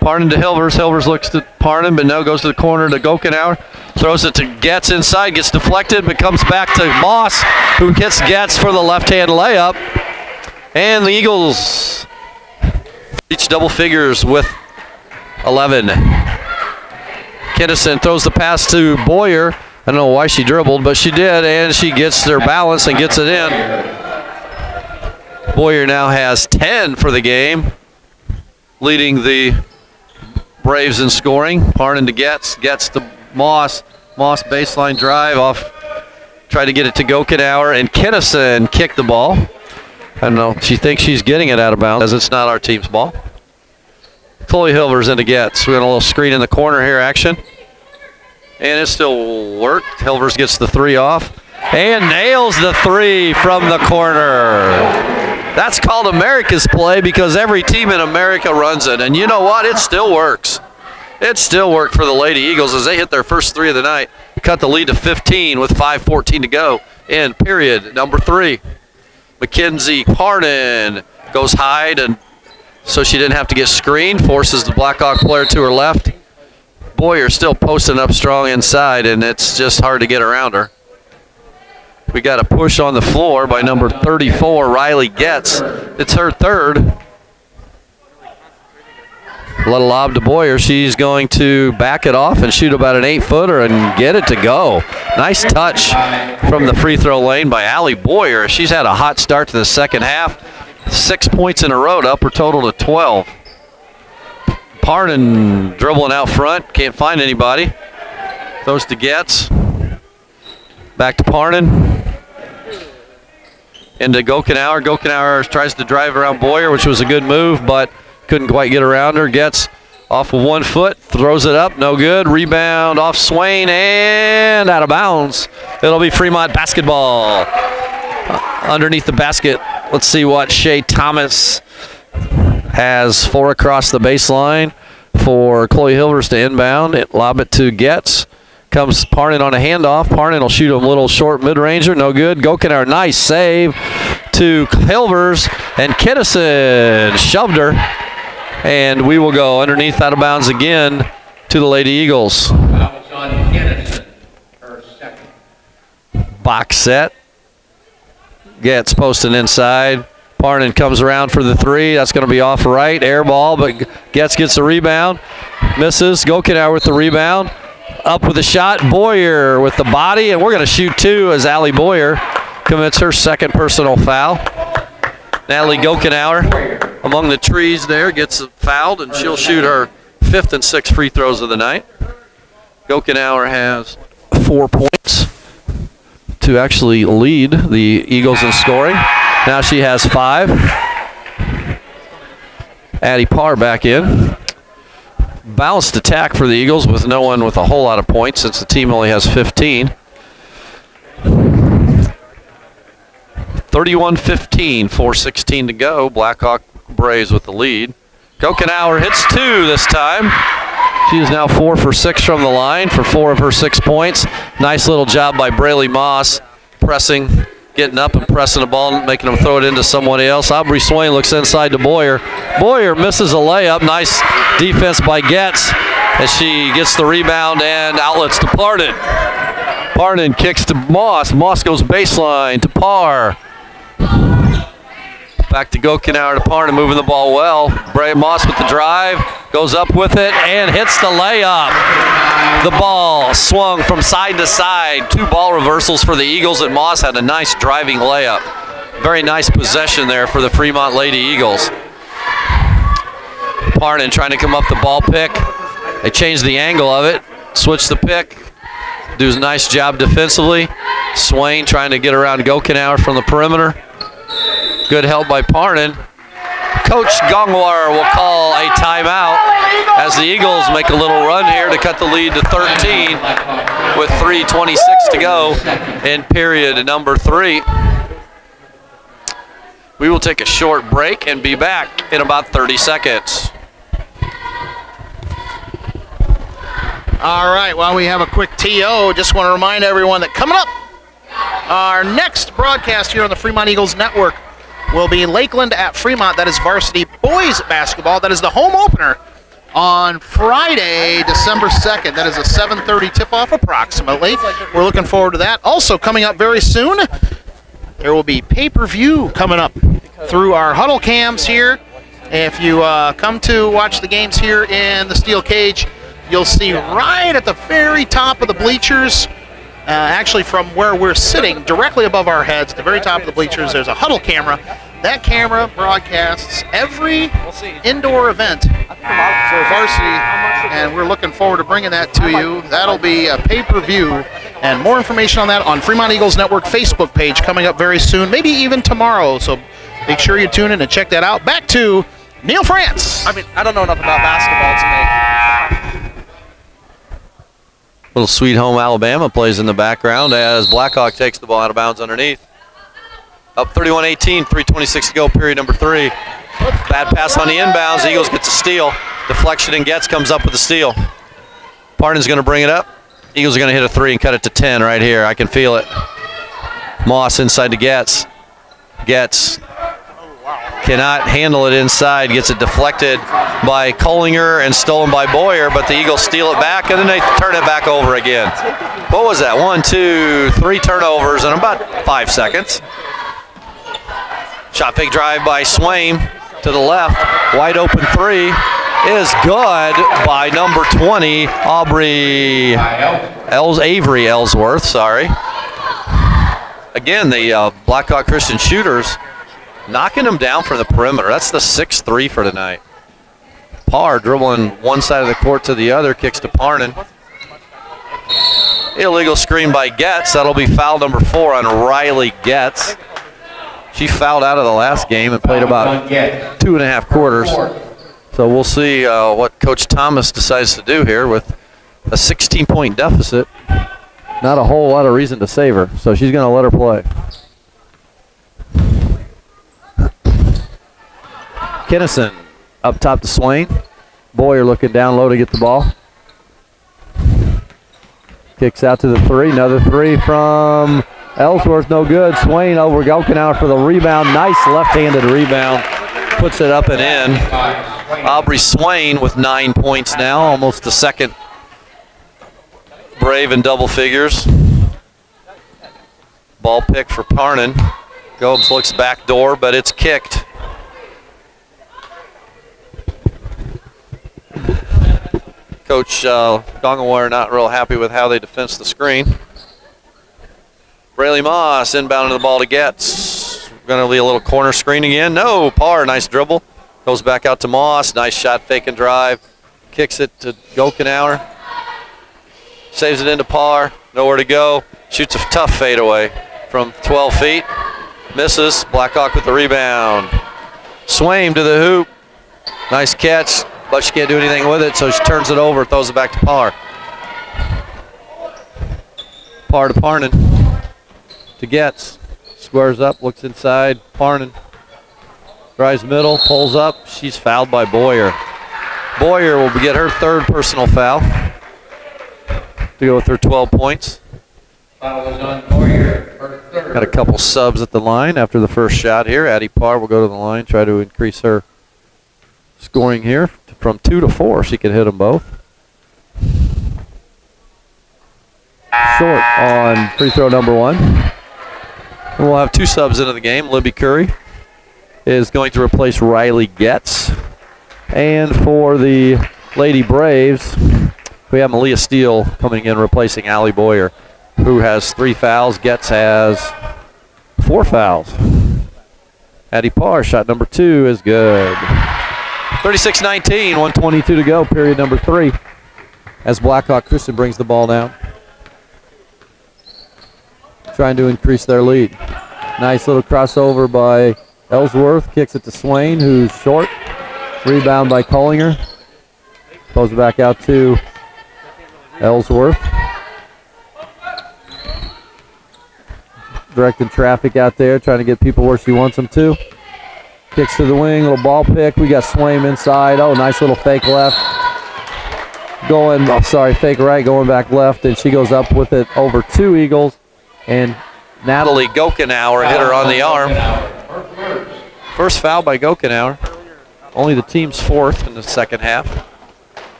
Parnan to Hilvers. Hilvers looks to Parnan, but no, goes to the corner to Gokenauer. Throws it to Getz inside, gets deflected, but comes back to Moss, who gets Getz for the left-hand layup. And the Eagles reach double figures with 11. Kinnison throws the pass to Boyer. I don't know why she dribbled, but she did, and she gets their balance and gets it in. Boyer now has 10 for the game, leading the Braves in scoring. Parnan to Getz, Getz to Moss. Moss baseline drive off, tried to get it to Gokenauer, and Kinnison kicked the ball. I don't know, she thinks she's getting it out of bounds, as it's not our team's ball. Chloe Hilvers into Getz. We got a little screen in the corner here action. And it still worked. Hilvers gets the 3 off and nails the 3 from the corner. That's called America's play because every team in America runs it. And you know what? It still works. It still worked for the Lady Eagles as they hit their first 3 of the night. Cut the lead to 15 with 5:14 to go in period number 3. Mackenzie Parnan goes high, and so she didn't have to get screened, forces the Blackhawk player to her left. Boyer still posting up strong inside, and it's just hard to get around her. We got a push on the floor by number 34, Riley Getz. It's her 3rd. Little lob to Boyer. She's going to back it off and shoot about an 8-footer and get it to go. Nice touch from the free throw lane by Allie Boyer. She's had a hot start to the second half. 6 points in a row to up her total to 12. Parnan dribbling out front, can't find anybody. Throws to Getz. Back to Parnan. Into Gokenauer. Gokenauer tries to drive around Boyer, which was a good move, but couldn't quite get around her. Getz off of 1 foot, throws it up, no good. Rebound off Swain and out of bounds. It'll be Fremont basketball. Underneath the basket, let's see what Shea Thomas has. 4 across the baseline for Chloe Hilvers to inbound. Lob it to Getz. Comes Parnan on a handoff. Parnan will shoot a little short mid-ranger. No good. Gokenauer, nice save to Hilvers. And Kinnison shoved her. And we will go underneath out of bounds again to the Lady Eagles. Box set. Getz posting inside. Parnan comes around for the 3. That's going to be off right. Air ball, but Getz gets the rebound. Misses. Gokenauer with the rebound. Up with a shot. Boyer with the body, and we're going to shoot 2 as Allie Boyer commits her 2nd personal foul. Natalie Gokenauer among the trees there gets fouled, and she'll shoot her 5th and 6th free throws of the night. Gokenauer has 4 points to actually lead the Eagles in scoring. Now she has 5. Addie Parr back in. Balanced attack for the Eagles with no one with a whole lot of points since the team only has 15. 31-15, 4:16 to go. Blackhawk Braves with the lead. Gokenauer hits 2 this time. She is now 4 for 6 from the line for 4 of her 6 points. Nice little job by Braley Moss, pressing, getting up and pressing the ball, making them throw it into someone else. Aubrey Swain looks inside to Boyer. Boyer misses a layup. Nice defense by Getz as she gets the rebound and outlets to Parnan. Parnan kicks to Moss. Moss goes baseline to Parr. Back to Gokenauer to Parnan, moving the ball well. Moss with the drive, goes up with it and hits the layup. The ball swung from side to side. 2 ball reversals for the Eagles, and Moss had a nice driving layup. Very nice possession there for the Fremont Lady Eagles. Parnan trying to come up the ball pick. They changed the angle of it, switched the pick. Do a nice job defensively. Swain trying to get around Gokenauer from the perimeter. Good help by Parnan. Coach Gongwar will call a timeout as the Eagles make a little run here to cut the lead to 13 with 3:26 to go in period number 3. We will take a short break and be back in about 30 seconds.
All right, while we have a quick TO, just want to remind everyone that coming up, our next broadcast here on the Fremont Eagles Network will be Lakeland at Fremont. That is varsity boys basketball. That is the home opener on Friday, December 2nd. That is a 7:30 tip-off approximately. We're looking forward to that. Also coming up very soon, there will be pay-per-view coming up through our huddle cams here. If you come to watch the games here in the steel cage, you'll see right at the very top of the bleachers, actually from where we're sitting, directly above our heads, at the very top of the bleachers, there's a huddle camera. That camera broadcasts every indoor event for varsity, and we're looking forward to bringing that to you. That'll be a pay-per-view, and more information on that on Fremont Eagles Network Facebook page coming up very soon, maybe even tomorrow. So make sure you tune in and check that out. Back to Neil France.
I mean, I don't know enough about basketball to make.
Little Sweet Home Alabama plays in the background as Blackhawk takes the ball out of bounds underneath. Up 31-18, 3:26 to go, period number 3. Bad pass on the inbounds. Eagles gets a steal. Deflection and Getz comes up with the steal. Parton's going to bring it up. Eagles are going to hit a 3 and cut it to 10 right here. I can feel it. Moss inside to Getz. Getz cannot handle it inside. Gets it deflected by Collinger and stolen by Boyer, but the Eagles steal it back, and then they turn it back over again. What was that? 1, 2, 3 turnovers in about 5 seconds. Shot fake drive by Swain to the left. Wide open 3 is good by number 20, Avery Ellsworth, sorry. Again, the Blackhawk Christian shooters knocking them down from the perimeter. That's the 6-3 for tonight. Parr dribbling one side of the court to the other, kicks to Parnan. Illegal screen by Getz. That'll be foul number 4 on Riley Getz. She fouled out of the last game and played about 2.5 quarters. So we'll see what Coach Thomas decides to do here with a 16-point deficit. Not a whole lot of reason to save her, so she's going to let her play. Kinnison up top to Swain. Boyer looking down low to get the ball. Kicks out to the 3. Another 3 from Ellsworth, no good. Swain over Gokenauer for the rebound. Nice left-handed rebound. Puts it up and in. Aubrey Swain with 9 points now, almost the second Brave in double figures. Ball pick for Parnan. Gobes looks back door, but it's kicked. Coach Dongawire not real happy with how they defense the screen. Braley Moss inbounding the ball to Getz. Going to be a little corner screen again. No, Parr, nice dribble. Goes back out to Moss. Nice shot, fake and drive. Kicks it to Gokenauer. Saves it into Parr. Nowhere to go. Shoots a tough fadeaway from 12 feet. Misses. Blackhawk with the rebound. Swain to the hoop. Nice catch, but she can't do anything with it, so she turns it over, throws it back to Parr. Parr to Parnan. To Getz. Squares up, looks inside. Parnan. Drives middle, pulls up. She's fouled by Boyer. Boyer will get her 3rd personal foul to go with her 12 points.
Foul is on Boyer for 3rd.
Got a couple subs at the line after the first shot here. Addie Parr will go to the line, try to increase her scoring here from 2 to 4. She can hit them both. Short on free throw number 1. And we'll have 2 subs into the game. Libby Curry is going to replace Riley Getz. And for the Lady Braves, we have Malia Steele coming in replacing Allie Boyer, who has 3 fouls. Getz has 4 fouls. Addie Parr, shot number 2 is good. 36-19, 1:22 to go, period number 3. As Blackhawk Christian brings the ball down. Trying to increase their lead. Nice little crossover by Ellsworth. Kicks it to Swain, who's short. Rebound by Collinger. Goes back out to Ellsworth. Directing traffic out there, trying to get people where she wants them to. Kicks to the wing, little ball pick. We got Swain inside. Oh, nice little fake left. fake right, going back left, and she goes up with it over 2 Eagles, and Natalie Gokenauer hit her on the arm. First foul by Gokenauer. Only the team's 4th in the second half.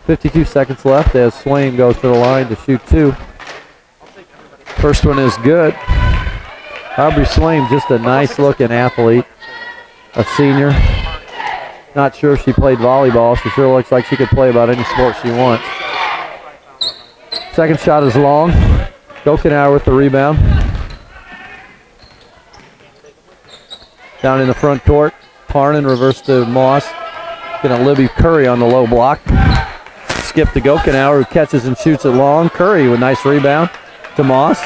52 seconds left as Swain goes to the line to shoot 2. First one is good. Aubrey Swain, just a nice-looking athlete, a senior. Not sure if she played volleyball. She sure looks like she could play about any sport she wants. Second shot is long. Gokenauer with the rebound. Down in the front court. Parnan reverse to Moss. Gonna Libby Curry on the low block. Skip to Gokenauer, who catches and shoots it long. Curry with nice rebound to Moss.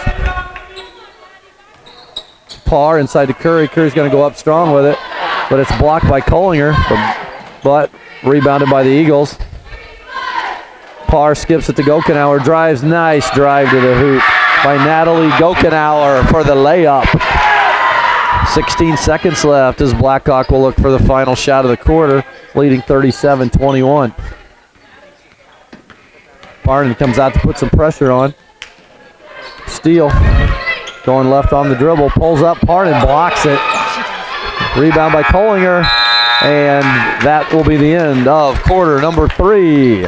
Parr inside to Curry. Curry's gonna go up strong with it, but it's blocked by Collinger, but rebounded by the Eagles. Parr skips it to Gokenauer, drives, nice drive to the hoop by Natalie Gokenauer for the layup. 16 seconds left as Blackhawk will look for the final shot of the quarter, leading 37-21. Parnan comes out to put some pressure on. Steele going left on the dribble, pulls up, Parnan blocks it. Rebound by Collinger, and that will be the end of quarter number 3.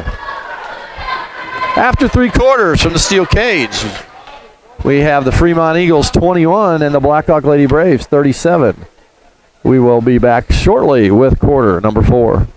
After 3 quarters from the steel cage, we have the Fremont Eagles 21 and the Blackhawk Lady Braves 37. We will be back shortly with quarter number 4.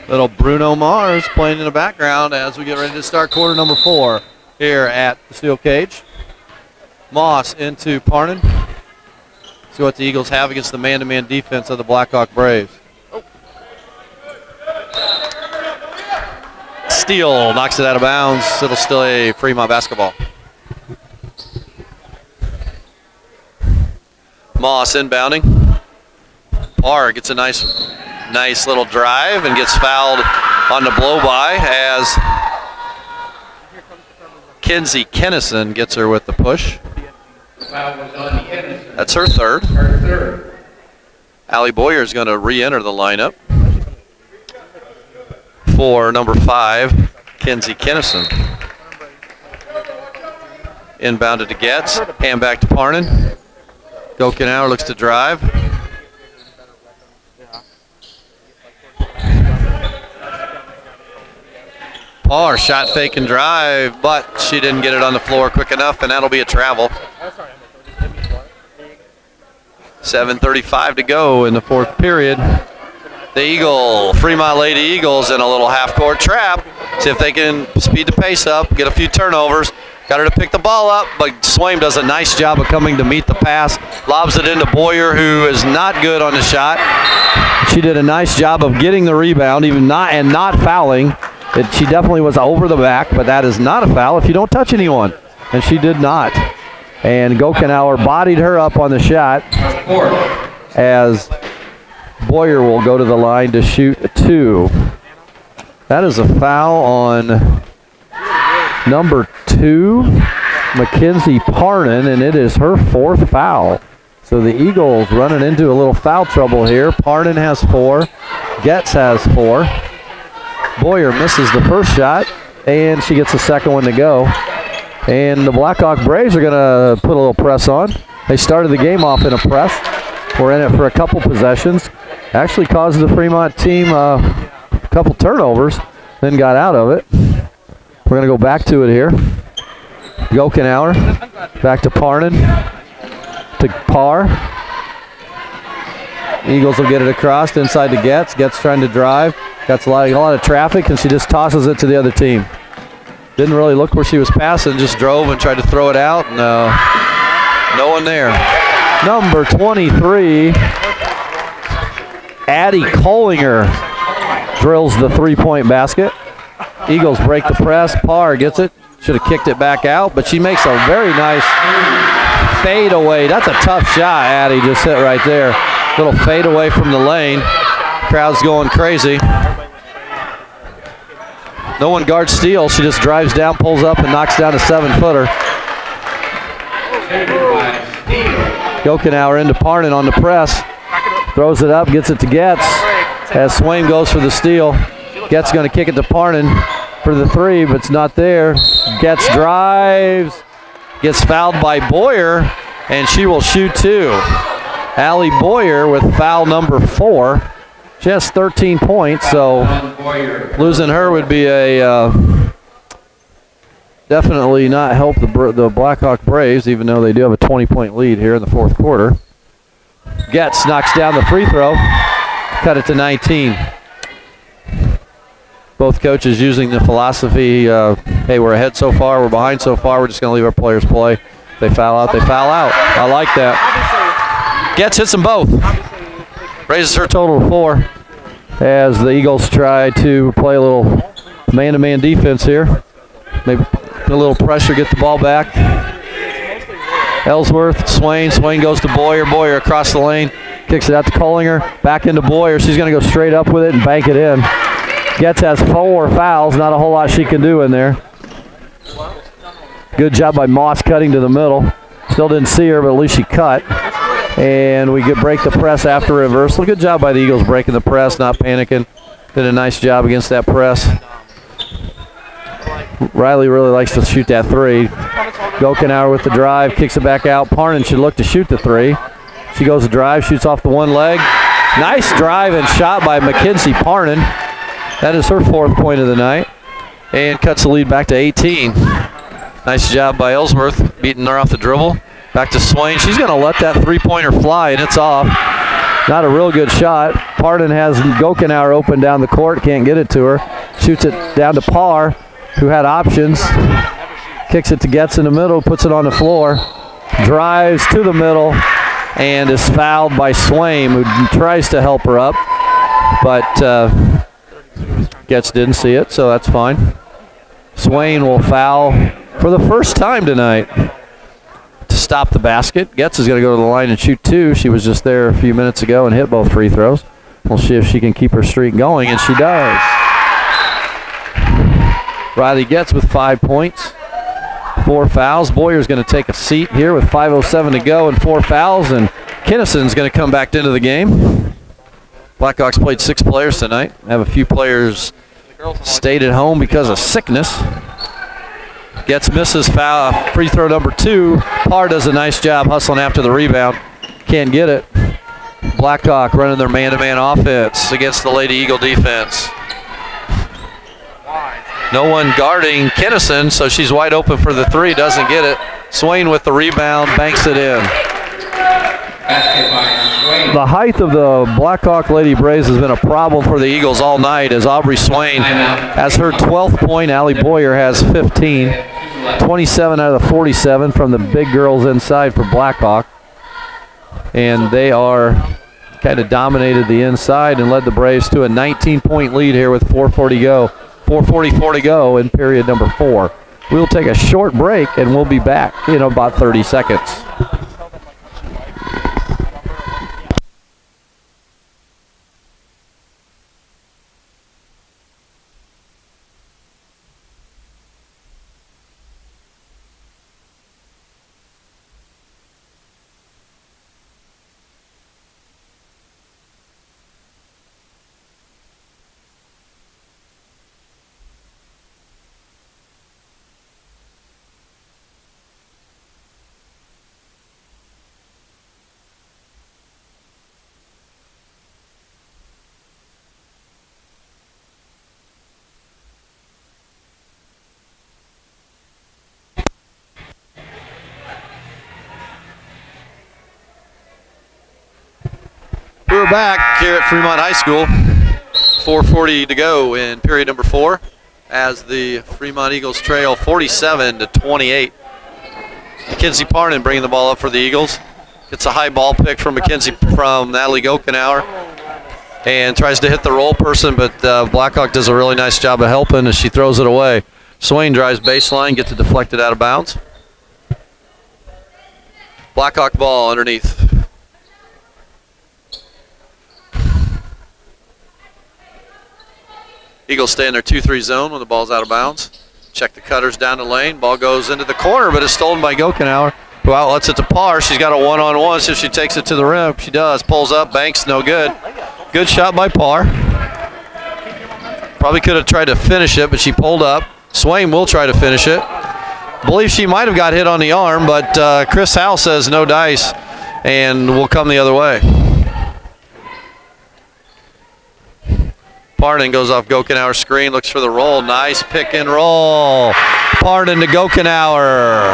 Little Bruno Mars playing in the background as we get ready to start quarter number 4 here at the steel cage. Moss into Parnan. See what the Eagles have against the man-to-man defense of the Blackhawk Braves. Steele knocks it out of bounds. It'll still a Fremont basketball. Moss inbounding. Parr gets a nice little drive and gets fouled on the blow-by as Kinsey Kennison gets her with the push. That's her third. Allie Boyer is going to re-enter the lineup for number 5, Kinsey Kennison. Inbounded to Getz, hand back to Parnan. Gokenauer looks to drive. Parr shot fake and drive, but she didn't get it on the floor quick enough, and that'll be a travel. 7:35 to go in the 4th period. The Fremont Lady Eagles in a little half-court trap. See if they can speed the pace up, get a few turnovers. Got her to pick the ball up, but Swain does a nice job of coming to meet the pass. Lobs it into Boyer, who is not good on the shot. She did a nice job of getting the rebound, not fouling. She definitely was over the back, but that is not a foul if you don't touch anyone. And she did not. And Gokenauer bodied her up on the shot as Boyer will go to the line to shoot 2. That is a foul on number 2, Mackenzie Parnan, and it is her 4th foul. So the Eagles running into a little foul trouble here. Parnan has 4. Getz has 4. Boyer misses the first shot, and she gets the second one to go.
And the Blackhawk Braves are going to put a little press on. They started the game off in a press. We're in it for a couple possessions. Actually caused the Fremont team a couple turnovers, then got out of it. We're going to go back to it here. Gokenauer, back to Parnan, to Parr. Eagles will get it across inside to Getz. Getz trying to drive. Got a lot of traffic, and she just tosses it to the other team. Didn't really look where she was passing, just drove and tried to throw it out. No one there. Number 23, Addie Collinger drills the three-point basket. Eagles break the press. Parr gets it. Should have kicked it back out, but she makes a very nice fade away. That's a tough shot Addie just hit right there. Little fade away from the lane. Crowd's going crazy. No one guards steal. She just drives down, pulls up, and knocks down a 7-footer. Gokenauer into Parnan on the press. Throws it up, gets it to Getz. As Swain goes for the steal. Getz going to kick it to Parnan for the three, but it's not there. Getz drives. Gets fouled by Boyer, and she will shoot two. Allie Boyer with foul number 4. She has 13 points, so losing her would be a definitely not help the Blackhawk Braves, even though they do have a 20-point lead here in the fourth quarter. Getz knocks down the free throw, cut it to 19. Both coaches using the philosophy, hey, we're ahead so far, we're behind so far, we're just going to leave our players play. They foul out, they foul out. I like that. Getz hits them both. Raises her total to 4 as the Eagles try to play a little man-to-man defense here. Maybe a little pressure, get the ball back. Ellsworth, Swain goes to Boyer. Boyer across the lane, kicks it out to Collinger, back into Boyer. She's going to go straight up with it and bank it in. Getz has 4 fouls, not a whole lot she can do in there. Good job by Moss cutting to the middle. Still didn't see her, but at least she cut. And we break the press after reversal. Good job by the Eagles breaking the press, not panicking. Did a nice job against that press. Riley really likes to shoot that three. Gokenauer with the drive, kicks it back out. Parnan should look to shoot the three. She goes to drive, shoots off the one leg. Nice drive and shot by Mackenzie Parnan. That is her 4th point of the night. And cuts the lead back to 18. Nice job by Ellsworth, beating her off the dribble. Back to Swain. She's going to let that three-pointer fly, and it's off. Not a real good shot. Parnan has Gokenauer open down the court. Can't get it to her. Shoots it down to Parr, who had options. Kicks it to Getz in the middle, puts it on the floor. Drives to the middle, and is fouled by Swain, who tries to help her up. But Getz didn't see it, so that's fine. Swain will foul for the first time tonight to stop the basket. Getz is going to go to the line and shoot 2. She was just there a few minutes ago and hit both free throws. We'll see if she can keep her streak going, and she does. Riley Getz with 5 points, 4 fouls. Boyer's going to take a seat here with 5:07 to go and 4 fouls, and Kinnison's going to come back into the game. Blackhawks played 6 players tonight. Have a few players stayed at home because of sickness. Getz misses foul, free throw number 2. Parr does a nice job hustling after the rebound. Can't get it. Blackhawk running their man-to-man offense against the Lady Eagle defense. No one guarding Kinnison, so she's wide open for the 3, doesn't get it. Swain with the rebound, banks it in. The height of the Blackhawk Lady Braves has been a problem for the Eagles all night, as Aubrey Swain has her 12th point. Allie Boyer has 15. 27 out of the 47 from the big girls inside for Blackhawk. And they are kind of dominated the inside and led the Braves to a 19-point lead here with 4:44 to go in period number 4. We'll take a short break, and we'll be back in about 30 seconds.
We're back here at Fremont High School. 4:40 to go in period number 4 as the Fremont Eagles trail 47-28. Mackenzie Parnan bringing the ball up for the Eagles. Gets a high ball pick from Natalie Gokenauer and tries to hit the roll person, but Blackhawk does a really nice job of helping as she throws it away. Swain drives baseline, gets it deflected out of bounds. Blackhawk ball underneath. Eagles stay in their 2-3 zone when the ball's out of bounds. Check the cutters down the lane. Ball goes into the corner, but it's stolen by Gokenauer, who outlets it to Parr. She's got a one-on-one, so she takes it to the rim. She does. Pulls up. Banks, no good. Good shot by Parr. Probably could have tried to finish it, but she pulled up. Swain will try to finish it. Believe she might have got hit on the arm, but Chris Howell says no dice, and will come the other way. Parnan goes off Gokenauer's screen, looks for the roll. Nice pick and roll. Parnan to Gokenauer.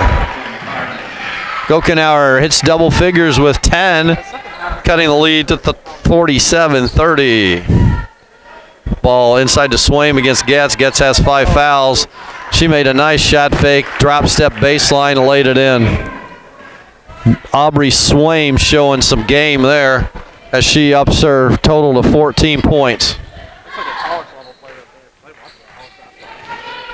Gokenauer hits double figures with 10, cutting the lead to 47-30. Ball inside to Swaim against Getz. Getz has 5 fouls. She made a nice shot fake, drop step baseline, and laid it in. Aubrey Swaim showing some game there as she ups her total to 14 points.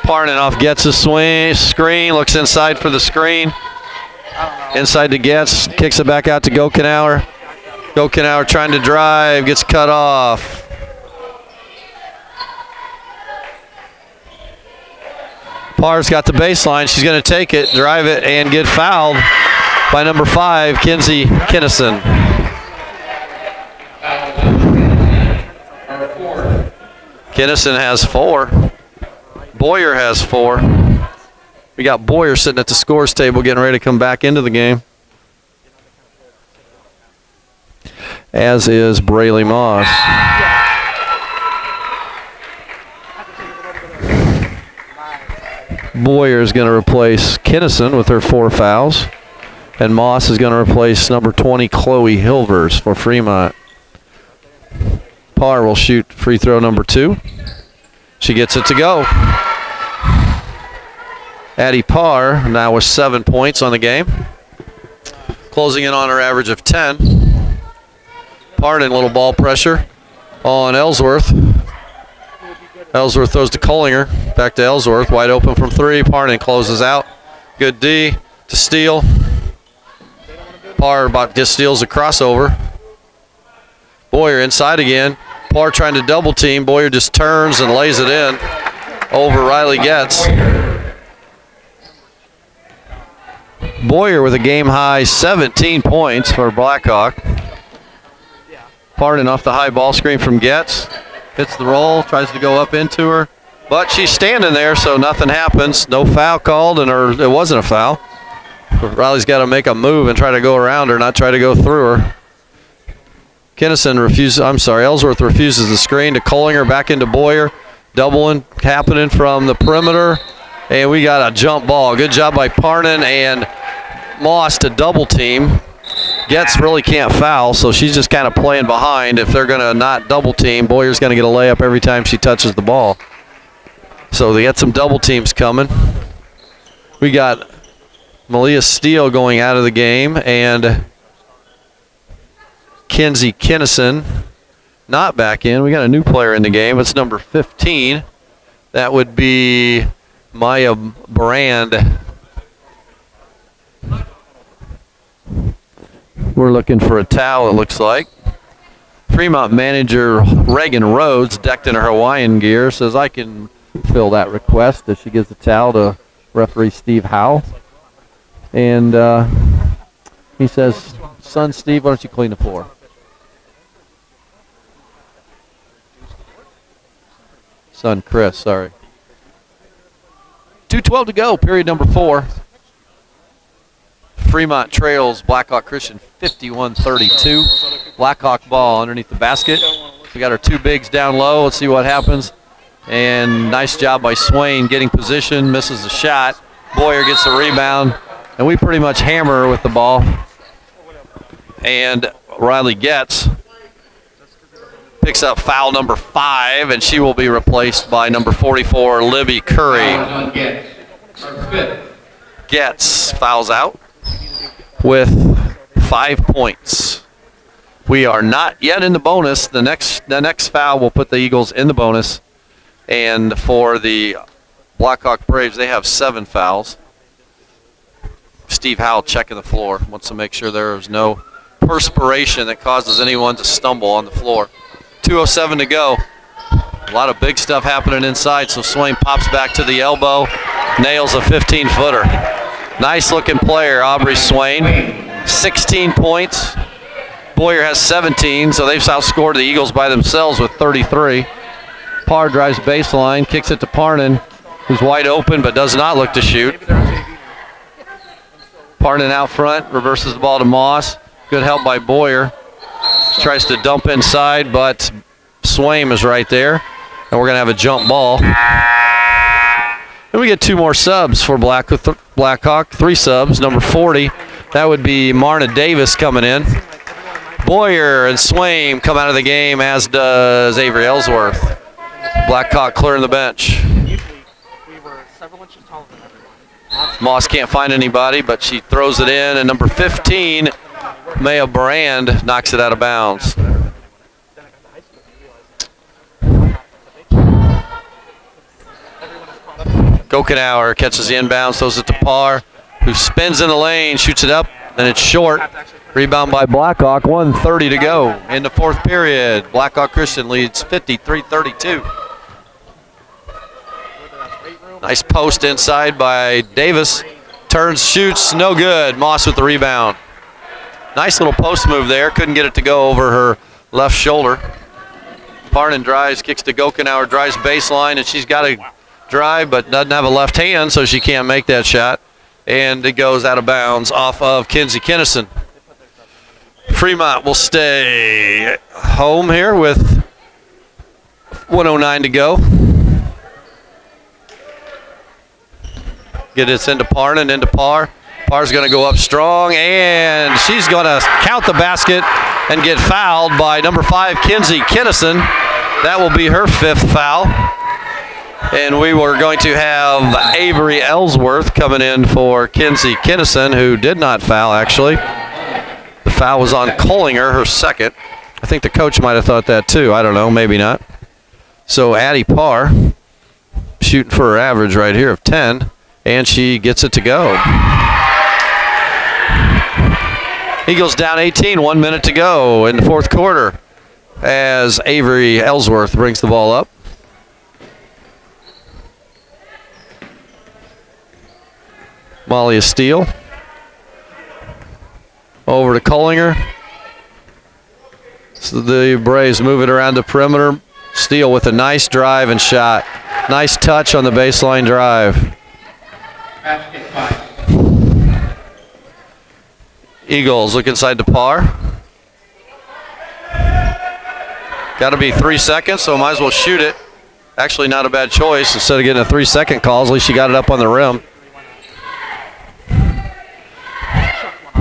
Parnan off Getz's screen, looks inside for the screen. Inside to Getz, kicks it back out to Gokenauer. Gokenauer trying to drive, gets cut off. Parr's got the baseline. She's going to take it, drive it, and get fouled by number 5, Kinsey Kinnison. Kinnison has 4. Boyer has 4. We got Boyer sitting at the scores table getting ready to come back into the game. As is Braylee Moss. Boyer is going to replace Kinnison with her 4 fouls. And Moss is going to replace number 20, Chloe Hilvers for Fremont. Parr will shoot free throw number 2. She gets it to go. Addie Parr now with 7 points on the game. Closing in on her average of 10. Parnan, little ball pressure on Ellsworth. Ellsworth throws to Collinger. Back to Ellsworth, wide open from 3. Parnan closes out. Good D to steal. Parr just steals a crossover. Boyer inside again. Parr trying to double team. Boyer just turns and lays it in over Riley Getz. Boyer with a game high 17 points for Blackhawk. Parnan off the high ball screen from Getz. Hits the roll, tries to go up into her. But she's standing there, so nothing happens. No foul called, and it wasn't a foul. Riley's got to make a move and try to go around her, not try to go through her. Ellsworth refuses the screen to Collinger, back into Boyer. Doubling happening from the perimeter. And we got a jump ball. Good job by Parnan and Moss to double team. Getz really can't foul, so she's just kind of playing behind. If they're going to not double team, Boyer's going to get a layup every time she touches the ball. So they got some double teams coming. We got Malia Steele going out of the game, and Kinsey Kinnison not back in. We got a new player in the game. It's number 15. That would be Maya Brand. We're looking for a towel, it looks like. Fremont manager Reagan Rhodes, decked in her Hawaiian gear, says I can fill that request as she gives the towel to referee Steve Howe. And he says, son Steve, why don't you clean the floor? Son Chris, sorry. 2:12 to go, period number 4. Fremont trails Blackhawk Christian 51-32. Blackhawk ball underneath the basket. We got our 2 bigs down low. Let's see what happens. And nice job by Swain getting position, misses the shot. Boyer gets the rebound, and we pretty much hammer her with the ball. And Riley Getz picks up foul number 5, and she will be replaced by number 44, Libby Curry. Getz fouls out with 5 points. We are not yet in the bonus. The next foul will put the Eagles in the bonus. And for the Blackhawk Braves, they have 7 fouls. Steve Howell checking the floor. Wants to make sure there is no perspiration that causes anyone to stumble on the floor. 2:07 to go. A lot of big stuff happening inside, so Swain pops back to the elbow, nails a 15-footer. Nice looking player, Aubrey Swain. 16 points. Boyer has 17, so they've outscored the Eagles by themselves with 33. Parr drives baseline, kicks it to Parnan, who's wide open but does not look to shoot. Parnan out front, reverses the ball to Moss. Good help by Boyer. Tries to dump inside, but Swaim is right there, and we're going to have a jump ball. And we get 2 more subs for Blackhawk. 3 subs. Number 40, that would be Marna Davis coming in. Boyer and Swaim come out of the game, as does Avery Ellsworth. Blackhawk clearing the bench. Moss can't find anybody, but she throws it in, and number 15, Maya Brand, knocks it out of bounds. Gokenauer catches the inbound, throws it to Parr, who spins in the lane, shoots it up, and it's short. Rebound by Blackhawk, 1:30 to go in the 4th period. Blackhawk Christian leads 53-32. Nice post inside by Davis. Turns, shoots, no good. Moss with the rebound. Nice little post move there. Couldn't get it to go over her left shoulder. Parnan drives, kicks to Gokenauer, drives baseline, and she's got to drive but doesn't have a left hand, so she can't make that shot. And it goes out of bounds off of Kinsey Kinnison. Fremont will stay home here with 1:09 to go. Get it into Parnan, into Parr. Parr's going to go up strong, and she's going to count the basket and get fouled by number 5, Kinsey Kinnison. That will be her 5th foul. And we were going to have Avery Ellsworth coming in for Kinsey Kinnison, who did not foul, actually. The foul was on Collinger, her 2nd. I think the coach might have thought that too. I don't know, maybe not. So Addie Parr shooting for her average right here of 10, and she gets it to go. Eagles down 18, 1 minute to go in the 4th quarter as Avery Ellsworth brings the ball up. Molly Steele. Over to Collinger. So the Braves move it around the perimeter. Steele with a nice drive and shot. Nice touch on the baseline drive. Eagles look inside to Parr. Got to be 3 seconds, so might as well shoot it. Actually, not a bad choice. Instead of getting a 3-second call, at least she got it up on the rim.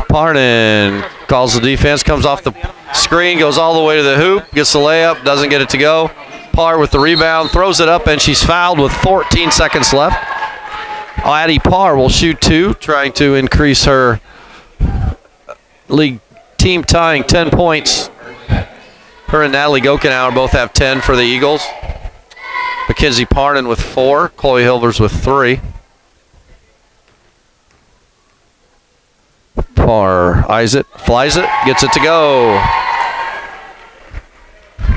Parnan calls the defense, comes off the screen, goes all the way to the hoop, gets the layup, doesn't get it to go. Parr with the rebound, throws it up, and she's fouled with 14 seconds left. Addie Parr will shoot 2, trying to increase her league team tying 10 points. Her and Natalie Gokenauer both have 10 for the Eagles. Mackenzie Parnan with 4, Chloe Hilvers with 3. Parr eyes it, flies it, gets it to go.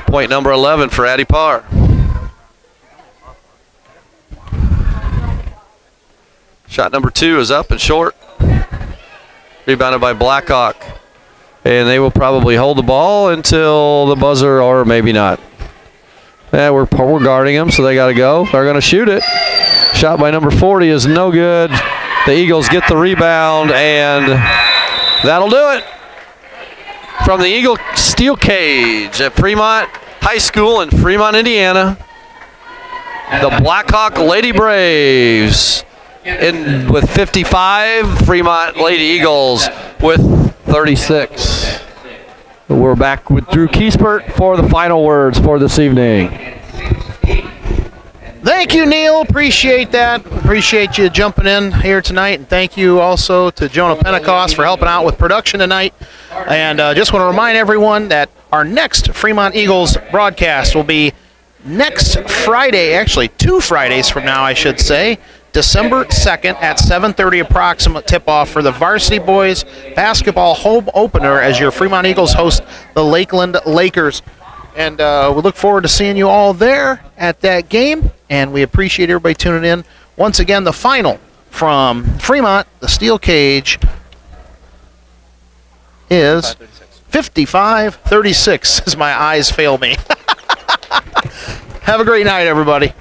Point number 11 for Addie Parr. Shot number 2 is up and short. Rebounded by Blackhawk. And they will probably hold the ball until the buzzer, or maybe not. Yeah, we're guarding them, so they got to go. They're going to shoot it. Shot by number 40 is no good. The Eagles get the rebound, and that'll do it. From the Eagle Steel Cage at Fremont High School in Fremont, Indiana, the Blackhawk Lady Braves with 55, Fremont Lady Eagles with 36.
We're back with Drew Kiespert for the final words for this evening.
Thank you, Neil. Appreciate that. Appreciate you jumping in here tonight. And thank you also to Jonah Pentecost for helping out with production tonight. And just want to remind everyone that our next Fremont Eagles broadcast will be next Friday, actually 2 Fridays from now, I should say, December 2nd at 7:30 approximate tip-off for the Varsity Boys basketball home opener as your Fremont Eagles host the Lakeland Lakers. And we look forward to seeing you all there at that game, and we appreciate everybody tuning in. Once again, the final from Fremont, the Steel Cage, is 55-36 as my eyes fail me. Have a great night, everybody.